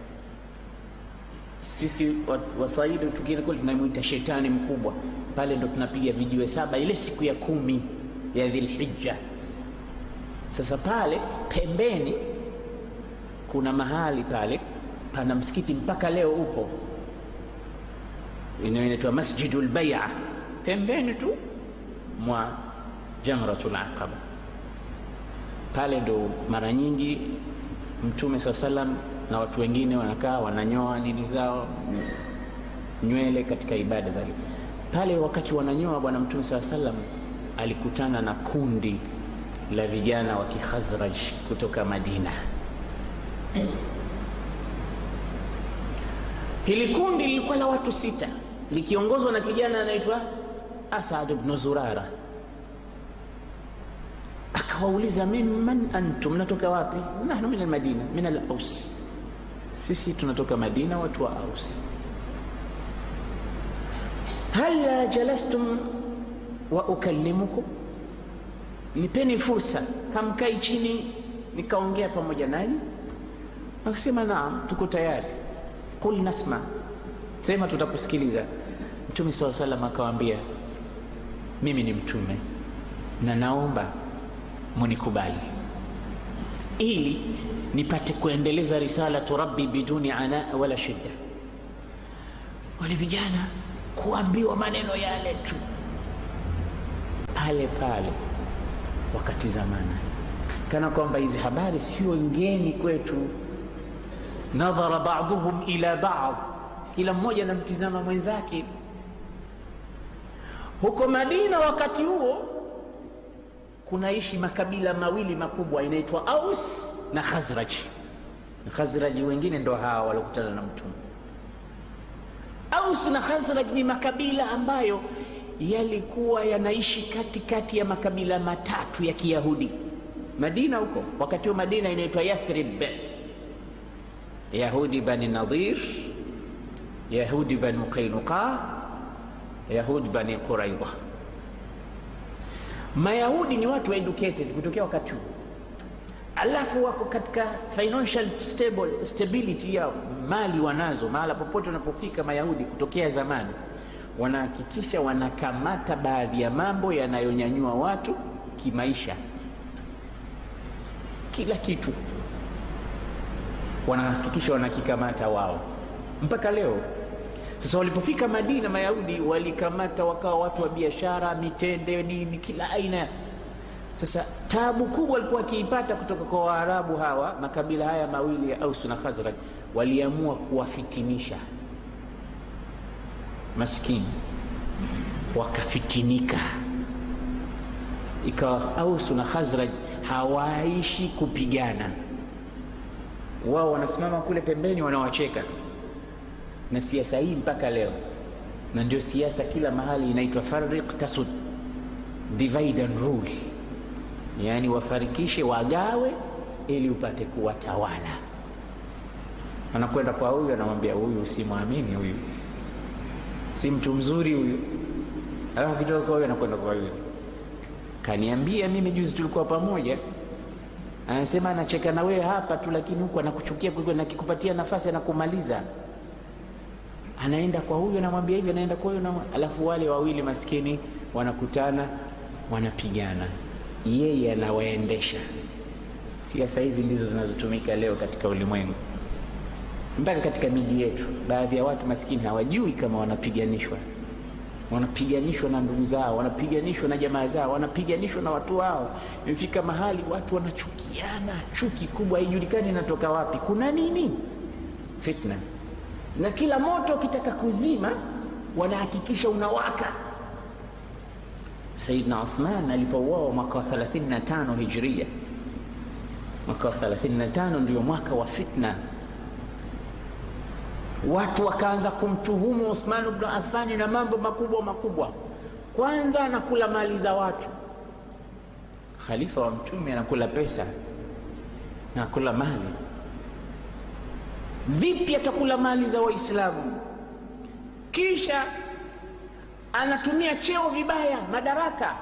Sisi Waswahili tukile kule tunamuita shetani mkubwa. Pale ndo tunapiga vijiwe 7 ile siku ya 10 ya Dhulhijja. Sasa pale pembeni kuna mahali pale pana msikiti mpaka leo upo, inaitwa Masjidul Bay'a, pembeni tu mwa Jamratul Aqaba. Pale ndo mara nyingi Mtume SAW na watu wengine wanakaa wananyoa nini zao nywele katika ibada zake. Pale wakati wananyoa, Bwana Mtume SAW alikutana na kundi la vijana wa Kikhazraj kutoka Madina. Hili kundi lilikuwa la watu 6 likiongozwa na kijana anaitwa Asad ibn Zurara. Akawauliza, man antum, natoka wapi? Nahnu min al-Madina, min al-Aus, sisi tunatoka Madina, watu wa Aus. Hal jalastum wa ukallimukum, nipeni fursa, hamkai chini nikaongea pamoja nanyi? Akasema naam, tuko tayari. Qul nasma, sema tutakusikiliza. Mtume sallallahu alayhi wasallam akawaambia, mimi ni mtume na naomba munikubali ili nipate kuendeleza risalatu rabbi biduni ana wala shida. Wale vijana kuambiwa maneno yale tu, pale pale wakatizamana kana kwamba hizi habari sio ngeni kwetu. Nadhara ba'dhum ila ba'd, kila mmoja anamtizama mwenzake. Huko Madina wakati huo kunaishi makabila mawili makubwa, inaitwa Aus na Khazraj. Khazraj wengine ndo hawa walikutana na Mtume. Aus na Khazraj ni makabila ambayo yalikuwa yanaishi katikati ya makabila matatu ya Kiyahudi Madina huko. Wakati huo Madina inaitwa Yathrib. Yahudi Bani Nadir, Yahudi Bani Qainuqa, Yahudi Bani Quraidha. Mayahudi ni watu educated kutokea wakati huo, alafu wako katika financial stability yao, mali wanazo. Mahala popote wanapofika Mayahudi kutokea zamani, wanahakikisha wanakamata baadhi ya mambo yanayonyanyua watu kimaisha. Kila kitu wanahakikisha wanakikamata wao mpaka leo. Sasa walipofika Madina, Mayahudi walikamata, wakawa watu wa biashara, mitende, nini, kila aina. Sasa tabu kubwa walikuwa wakiipata kutoka kwa Waarabu hawa, makabila haya mawili ya Aus na Khazraj. Waliamua kuwafitinisha maskini, wakafitinika. Ikawa Aus na Khazraj hawaishi kupigana, wao wanasimama kule pembeni wanawacheka tu. Na siasa hii mpaka leo, na ndio siasa kila mahali inaitwa farriq tasud, divide and rule, yani wafarikishe, wagawe ili upate kuwatawala. Anakwenda kwa huyu anamwambia huyu usimwamini, huyu si mtu mzuri huyu. Alafu kitoka kwa huyu anakwenda kwa huyu, kaniambia mimi juzi tulikuwa pamoja, anasema anacheka na wewe hapa tu, lakini huko anakuchukia kwa na kikupatia nafasi anakumaliza. Anaenda kwa huyu anamwambia hivi, anaenda kwa huyu, alafu wale wawili maskini wanakutana, wanapigana, yeye anawaendesha. Siasa hizi ndizo zinazotumika leo katika ulimwengu, mpaka katika miji yetu. Baadhi ya watu maskini hawajui kama wanapiganishwa. wanapiganishwa na ndugu zao, wanapiganishwa na jamaa zao, wanapiganishwa na watu wao. Imefika mahali watu wanachukiana, chuki kubwa haijulikani inatoka wapi. Kuna nini? Fitna. Na kila moto ukitaka kuzima wanahakikisha unawaka. Sayyidina Uthman alipouawa mwaka wa 35 Hijria, mwaka wa 35 ndio mwaka wa fitna. Watu wakaanza kumtuhumu Uthman ibn Affan na mambo makubwa makubwa. Kwanza anakula mali za watu. Khalifa wa Mtume anakula pesa, anakula mali. Vipi atakula mali za Waislamu? Kisha anatumia cheo vibaya, madaraka.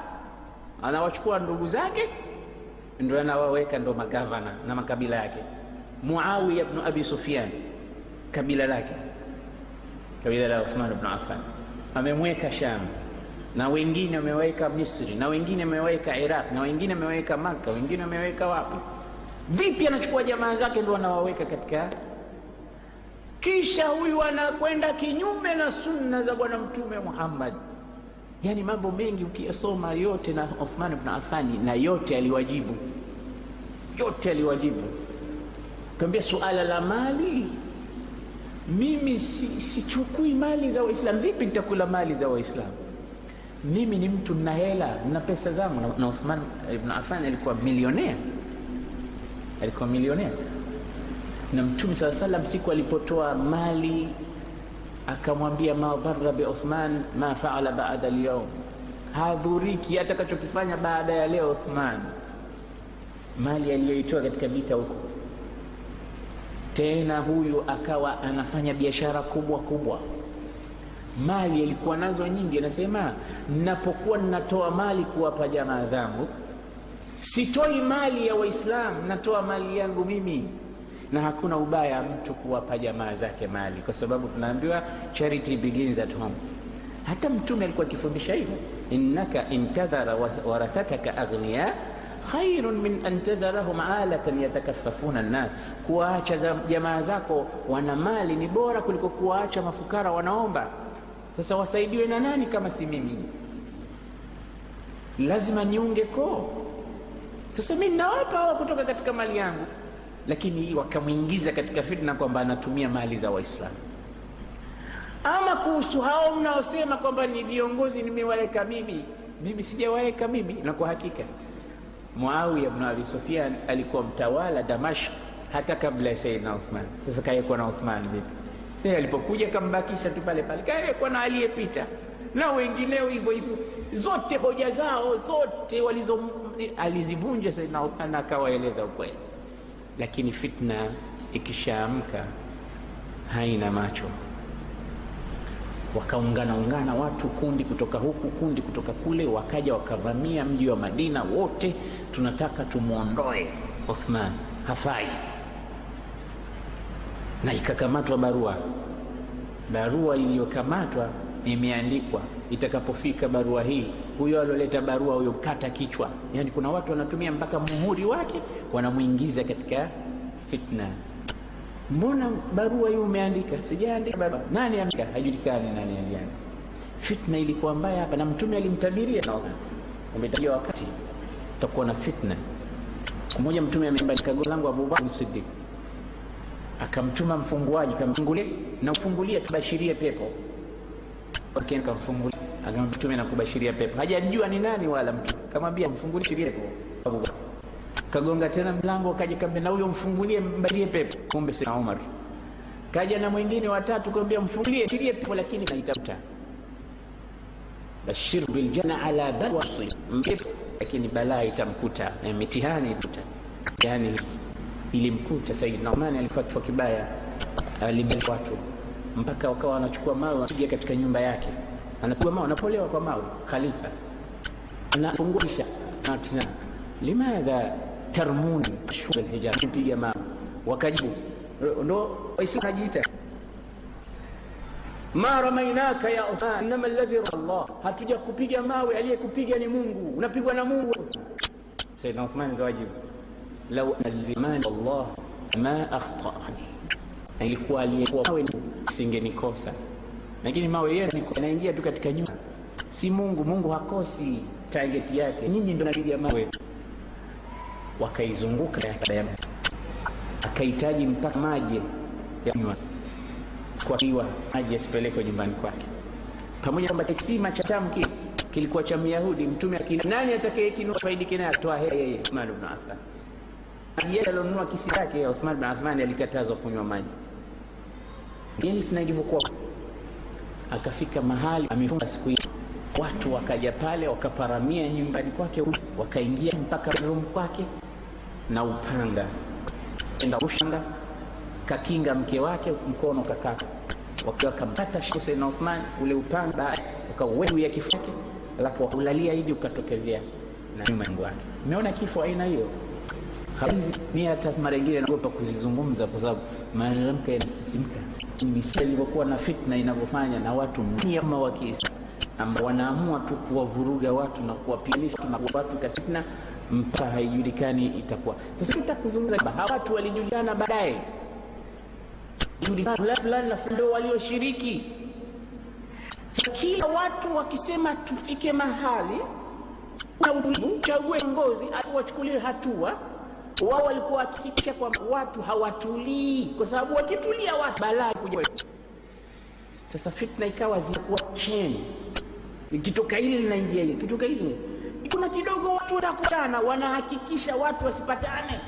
Anawachukua ndugu zake ndio anawaweka ndo magavana na makabila yake. Muawiya ibn Abi Sufyan kabila lake, kabila la Uthman ibn Affan, amemweka Sham, na wengine ameweka Misri, na wengine ameweka Iraq, na wengine ameweka Maka, wengine ameweka wapi. Vipi anachukua jamaa zake ndio anawaweka katika. Kisha huyu anakwenda kinyume na sunna za bwana Mtume Muhammad. Yani mambo mengi ukiyasoma yote na Uthman ibn Affan, na yote aliwajibu, yote aliwajibu. Kaambia suala la mali, mimi sichukui mali za Waislamu. Vipi nitakula mali za Waislamu? Mimi ni mtu na hela na pesa zangu. Na Uthman ibn Affan alikuwa milionea, alikuwa milionea. Na Mtume SAW siku alipotoa mali akamwambia, ma dharra bi Uthman ma faala ba'da al-yawm, hadhuriki atakachokifanya baada ya leo Uthman. Mali aliyoitoa katika vita huko. Tena huyu akawa anafanya biashara kubwa kubwa, mali alikuwa nazo nyingi. Anasema, ninapokuwa ninatoa mali kuwapa jamaa zangu, sitoi mali ya Waislamu, natoa mali yangu mimi. Na hakuna ubaya mtu kuwapa jamaa zake mali, kwa sababu tunaambiwa charity begins at home. Hata Mtume alikuwa akifundisha hivyo, innaka intadhara warathataka aghniya khairun min an tadharahum alatan yatakaffafuna an-nas. Kuacha jamaa zako wana mali ni bora kuliko kuacha mafukara wanaomba. Sasa wasaidiwe na nani kama si mimi? Lazima niunge koo. Sasa mimi nawapa hawa kutoka katika mali yangu. Lakini wakamwingiza katika fitna kwamba anatumia mali za Waislamu. Ama kuhusu hao mnaosema kwamba ni viongozi nimewaweka mimi sijawaweka mimi. Na kwa hakika Muawiya ibn Abi Sufyan alikuwa mtawala Damashq hata kabla ya Sayyidina Uthman. Sasa kaekwa na Uthman vipi? Yeye alipokuja kambakisha tu pale pale, kaekwa na aliyepita na wengineo hivyo hivyo. Zote hoja zao zote alizivunja Sayyidina Uthman, akawaeleza ukweli. Lakini fitna ikishaamka haina macho. Wakaungana watu, kundi kutoka huku, kundi kutoka kule, wakaja wakavamia mji wa Madina wote. Tunataka tumuondoe Uthman, hafai. Na ikakamatwa barua iliyokamatwa imeandikwa, itakapofika barua hii, huyo aloleta barua huyo kata kichwa. Yani kuna watu wanatumia mpaka muhuri wake, wanamuingiza katika fitna. Mbona barua hiyo umeandika? Sijaandika barua. Nani ameandika? Hajulikani nani aliandika. Fitna ilikuwa mbaya hapa, na Mtume alimtabiria umetajia wakati utakuwa na fitna. Mmoja Mtume amebandika lango Abu Bakr Siddiq, akamtuma mfunguaji, kamfungulie na ufungulie tubashirie pepo. Akaenda kumfungulia, akamwambia Mtume nakubashiria pepo. Hajajua ni nani wala mtu. Kamwambia mfungulie pepo. Abu Bakr kagonga tena mlango, kaja kambe na huyo mfungulie mbashie pepo. Kumbe Sayyidina Umar kaja na mwingine watatu, kumwambia mfungulie pepo, lakini haitafuta. Bashir bil janna ala balwasi, lakini balaa itamkuta na mitihani itakuta. Yani ilimkuta Sayyidina Umar, alifatwa kibaya, alimel watu mpaka wakawa wanachukua mawe wanapiga katika nyumba yake. Anakuwa mawe, anapolewa kwa mawe. Khalifa anafungulisha, anatazama, limadha tarmun shul hijab, piga mawe. Wakajibu, ndo Waislamu hajiita, ma ramainaka ya Uthman inma alladhi Allah, hatuja kupiga mawe, aliyekupiga ni Mungu, unapigwa na Mungu. Sayyidina Uthman ndo ajibu, law al-iman Allah ma akhtani, ilikuwa aliyekuwa mawe singenikosa. Lakini mawe yeye yanaingia tu katika nyumba, si Mungu. Mungu hakosi target yake, nyinyi ndio napiga mawe. Wakaizunguka akahitaji mpaka maji ya kunywa, kwa kiwa maji asipeleke nyumbani kwake, pamoja kwamba kisima cha tamu kilikuwa cha Myahudi. Mtume akina nani atakayekinua faidike naye? Atoa yeye Uthman ibn Affan. Yeye alionunua kisima chake, Uthman ibn Affan alikatazwa kunywa maji. Yeye tunajivyokuwa akafika mahali amefunga siku hiyo, watu wakaja pale wakaparamia nyumbani kwake, wakaingia mpaka room kwake na upanga, enda ushanga kakinga mke wake mkono kakata, wakamkata Sheikh na Uthman ule upanga ukaweka ya kifua chake, alafu ulalia hivi ukatokezea na nyuma yake. Umeona kifo aina hiyo? Hizi ni hata mara nyingine naogopa kuzizungumza kwa sababu mwanamke yanasisimka. Misali ilivyokuwa na fitna inavyofanya na watu kama wa Kiislamu ambao wanaamua tu kuwavuruga watu na kuwapilisha na watu katika mpaka haijulikani itakuwa. Sasa tutakuzungumza hawa watu walijulikana baadaye, julikana fulani na ndio walioshiriki. Sasa kila watu wakisema tufike mahali na utulivu, chague ngozi afu wachukulie hatua, wao walikuwa hakikisha kwa watu hawatulii, kwa sababu wakitulia watu balaa kuja. Sasa fitna ikawa zinakuwa chain, ikitoka hili linaingia hili, ikitoka hili kuna kidogo watu watakutana, wanahakikisha watu wasipatane.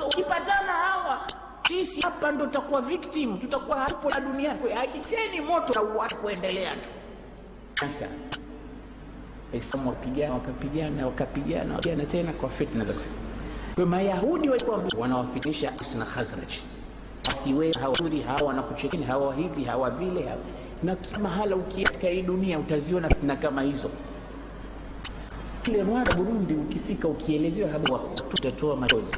Ukipatana hawa sisi hapa ndo tutakuwa victim, tutakuwa hapo na dunia. Kwa hakikisheni moto na watu kuendelea tu. Waislamu wakapigana tena kwa fitna za kwa Mayahudi walikuwa wanawafitinisha Aus na Khazraj, siwe hawazuri hawa wanakuchekeni hawa hivi hawa vile hawa. Na kama hala ukiatika hii dunia utaziona fitna kama hizo. Kile Rwanda Burundi ukifika ukielezewa habari tutatoa machozi,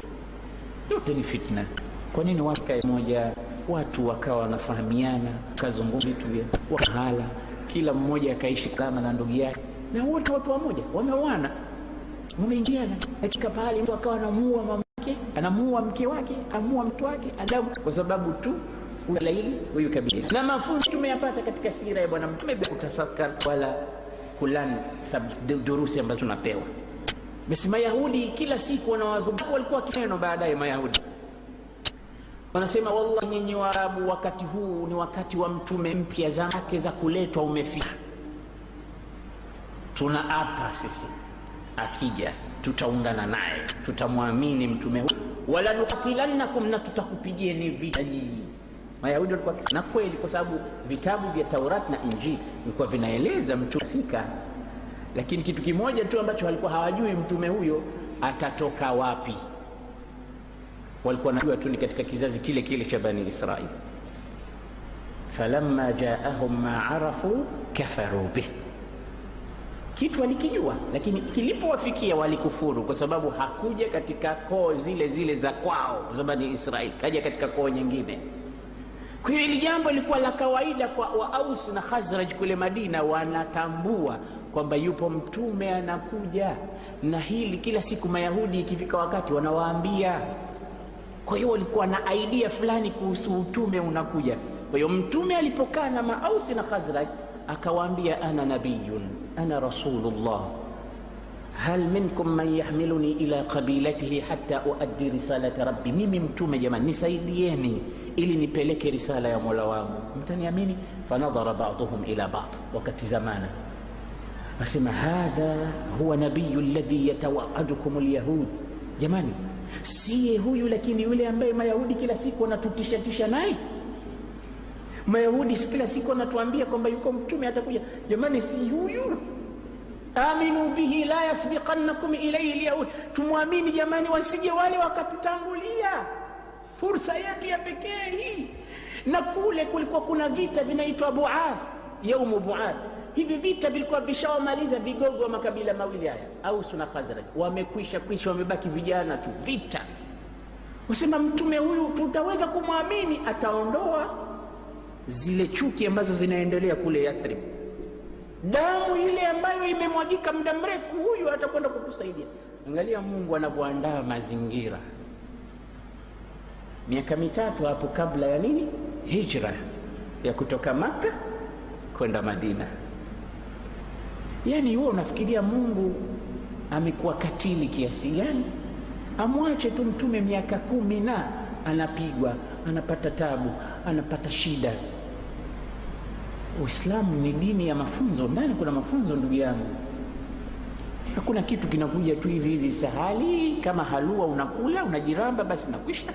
yote ni fitna. Kwa nini wakae moja, watu wakawa wanafahamiana, kazungumza vitu vya wahala, kila mmoja akaishi kama na ndugu yake, na wote watu wamoja wameoana wameingiana. Hakika pale mtu akawa anamuua mamake, anamuua mke wake, anamuua mtu wake Adamu, kwa sababu tu ulaili huyu kabisa. Na mafunzo tumeyapata katika sira ya Bwana Mtume, kutasakar wala kulani sababu durusi ambazo tunapewa. Basi Mayahudi kila siku wanawazunguka, walikuwa kineno baadaye Mayahudi wanasema wallahi nyinyi Waarabu, wakati huu ni wakati wa mtume mpya, zake za kuletwa umefika. Tunaapa sisi akija tutaungana naye, tutamwamini mtume huu, wala nuqatilannakum, na tutakupigieni vita nyinyi. Mayahudi walikuwa na kweli, kwa sababu vitabu vya Taurat na Injili vilikuwa vinaeleza mtume fika, lakini kitu kimoja tu ambacho walikuwa hawajui mtume huyo atatoka wapi. Walikuwa wanajua tu ni katika kizazi kile kile cha Bani Israili. Falamma jaahum ma arafu kafaru bih, kitu walikijua, lakini kilipowafikia walikufuru, kwa sababu hakuja katika koo zile za kwao za Bani Israili, kaja katika koo nyingine. Kwa hiyo hili jambo lilikuwa la kawaida kwa wa Aus na Khazraj kule Madina, wanatambua kwamba yupo mtume anakuja, na hili kila siku Mayahudi ikifika wakati wanawaambia. Kwa hiyo walikuwa na idea fulani kuhusu utume unakuja. Kwa hiyo mtume alipokaa na Aus na Khazraj akawaambia, ana nabiyun ana rasulullah, hal minkum man yahmiluni ila qabilatihi hatta uaddi risalata rabbi. Mimi mtume jamani, nisaidieni ili nipeleke risala ya Mola wangu, mtaniamini? Fanadhara ba'dhum ila ba'd, wakati zamana asema hadha huwa nabiyyu alladhi yatawa'adukum alyahud. Jamani, siye huyu, lakini yule ambaye Mayahudi kila siku wanatutisha naye. Mayahudi kila siku wanatuambia kwamba yuko mtume atakuja. Jamani, si huyu? Aminu bihi la yasbiqannakum ilayhi alyahud, tumwamini jamani, wasije wale wakatutangulia. Fursa yetu ya pekee hii. Na kule kulikuwa kuna vita vinaitwa Bu'ath, yaumu Bu'ath. Hivi vita vilikuwa vishawamaliza vigogo wa makabila mawili haya, Aus na Khazraj, wamekwisha wamebaki vijana tu. Vita usema mtume huyu tutaweza kumwamini, ataondoa zile chuki ambazo zinaendelea kule Yathrib, damu ile ambayo imemwagika muda mrefu, huyu atakwenda kutusaidia. Angalia Mungu anapoandaa mazingira. Miaka 3 hapo kabla ya nini? Hijra ya kutoka Maka kwenda Madina. Yani wewe unafikiria Mungu amekuwa katili kiasi gani? Amwache tu mtume miaka 10 na anapigwa, anapata tabu, anapata shida. Uislamu ni dini ya mafunzo. Ndani kuna mafunzo, ndugu yangu. Hakuna kitu kinakuja tu hivi hivi sahali, kama halua unakula unajiramba basi nakwisha,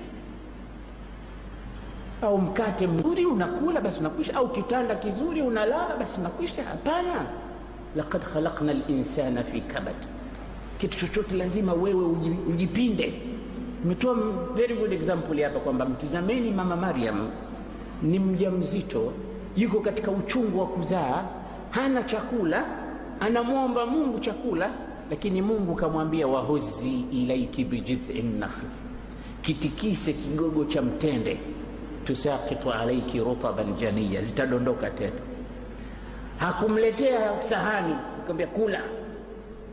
au mkate mzuri unakula basi nakwisha, au kitanda kizuri unalala basi nakwisha. Hapana, laqad khalaqna al-insana fi kabad. Kitu chochote lazima wewe ujipinde. Nimetoa very good example hapa kwamba mtizameni mama Maryam, ni mjamzito, yuko katika uchungu wa kuzaa, hana chakula, anamwomba Mungu chakula, lakini Mungu kamwambia wahuzi ilaiki bijidhin nakhl, kitikise kigogo cha mtende, tusaqitu alayki rutaban janiya, zitadondoka tena. Hakumletea sahani akamwambia kula,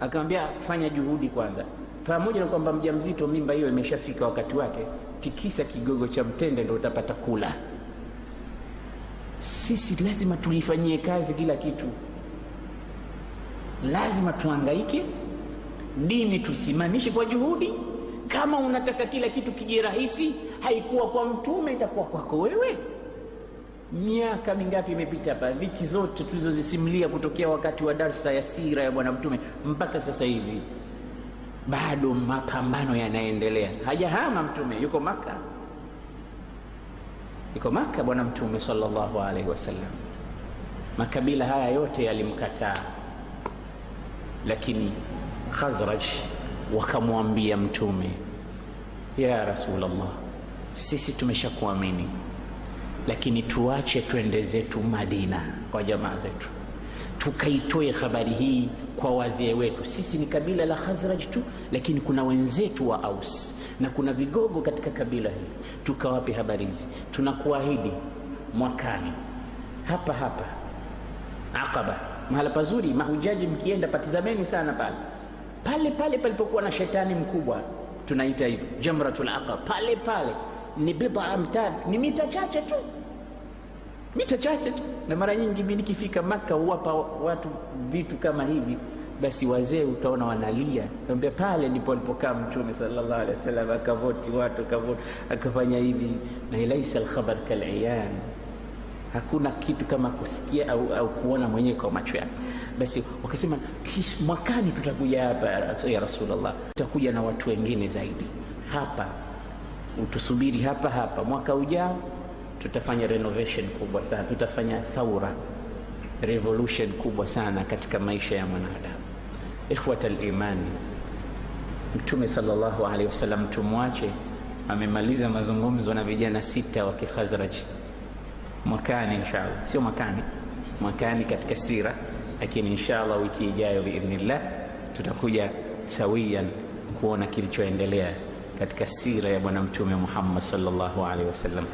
akamwambia fanya juhudi kwanza. Pamoja na kwamba mjamzito, mimba hiyo imeshafika wakati wake, tikisa kigogo cha mtende ndio utapata kula. Sisi lazima tulifanyie kazi kila kitu, lazima tuhangaike. Dini tusimamishe kwa juhudi. Kama unataka kila kitu kije rahisi, haikuwa kwa mtume, itakuwa kwako wewe. Miaka mingapi imepita hapa, dhiki zote tulizozisimulia kutokea wakati wa darsa ya sira ya bwana mtume mpaka sasa hivi, bado mapambano yanaendelea. Hajahama mtume, yuko Maka, yuko Maka bwana mtume sallallahu alaihi wasallam. Makabila haya yote yalimkataa, lakini Khazraj wakamwambia mtume, ya Rasulullah, sisi tumeshakuamini, lakini tuache twende zetu Madina kwa jamaa zetu, tukaitoe habari hii kwa wazee wetu. Sisi ni kabila la Khazraj tu, lakini kuna wenzetu wa Aus na kuna vigogo katika kabila hili, tukawape habari hizi. Tunakuahidi mwakani hapa hapa Aqaba, mahala pazuri, mahujaji mkienda patizameni sana pale pale pale palipokuwa na shetani mkubwa, tunaita hivyo Jamratul Aqaba. Pale pale ni bid'a amtad, ni mita chache tu, mita chache tu. Na mara nyingi mimi nikifika Maka huwapa watu vitu kama hivi, basi wazee utaona wanalia, naambia pale ndipo alipokaa mtume sallallahu alaihi wasallam, akavoti watu, akavoti, akafanya hivi. Na laisa al-khabar kal-iyan, hakuna kitu kama kusikia au kuona mwenyewe kwa macho yako. Basi wakasema mwakani tutakuja hapa ya Rasulullah, tutakuja na watu wengine zaidi hapa, utusubiri hapa hapa. Mwaka ujao tutafanya renovation kubwa sana, tutafanya thaura, revolution kubwa sana katika maisha ya mwanadamu. Ikhwatal imani, mtume sallallahu alaihi wasallam tumwache amemaliza mazungumzo na vijana 6 wa Khazraj. Mwakani inshallah, sio mwakani katika sira, lakini inshallah wiki ijayo biidhnillah tutakuja sawiyan kuona kilichoendelea katika sira ya bwana mtume Muhammad sallallahu alaihi wasallam.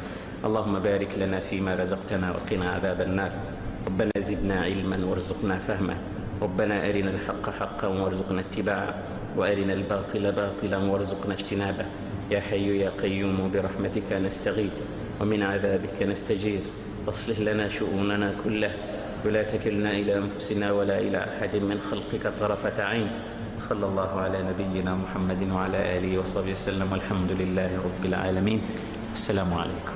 اللهم بارك لنا فيما رزقتنا وقنا عذاب النار. ربنا زدنا علما وارزقنا فهما. ربنا أرنا الحق حقا وارزقنا اتباعه، وأرنا الباطل باطلا وارزقنا اجتنابه. يا حي يا قيوم برحمتك نستغيث ومن عذابك نستجير. واصلح لنا شؤوننا كلها ولا تكلنا إلى أنفسنا ولا إلى أحد من خلقك طرفة عين. صلى الله على نبينا محمد وعلى آله وصحبه وسلم، والحمد لله رب العالمين. السلام عليكم.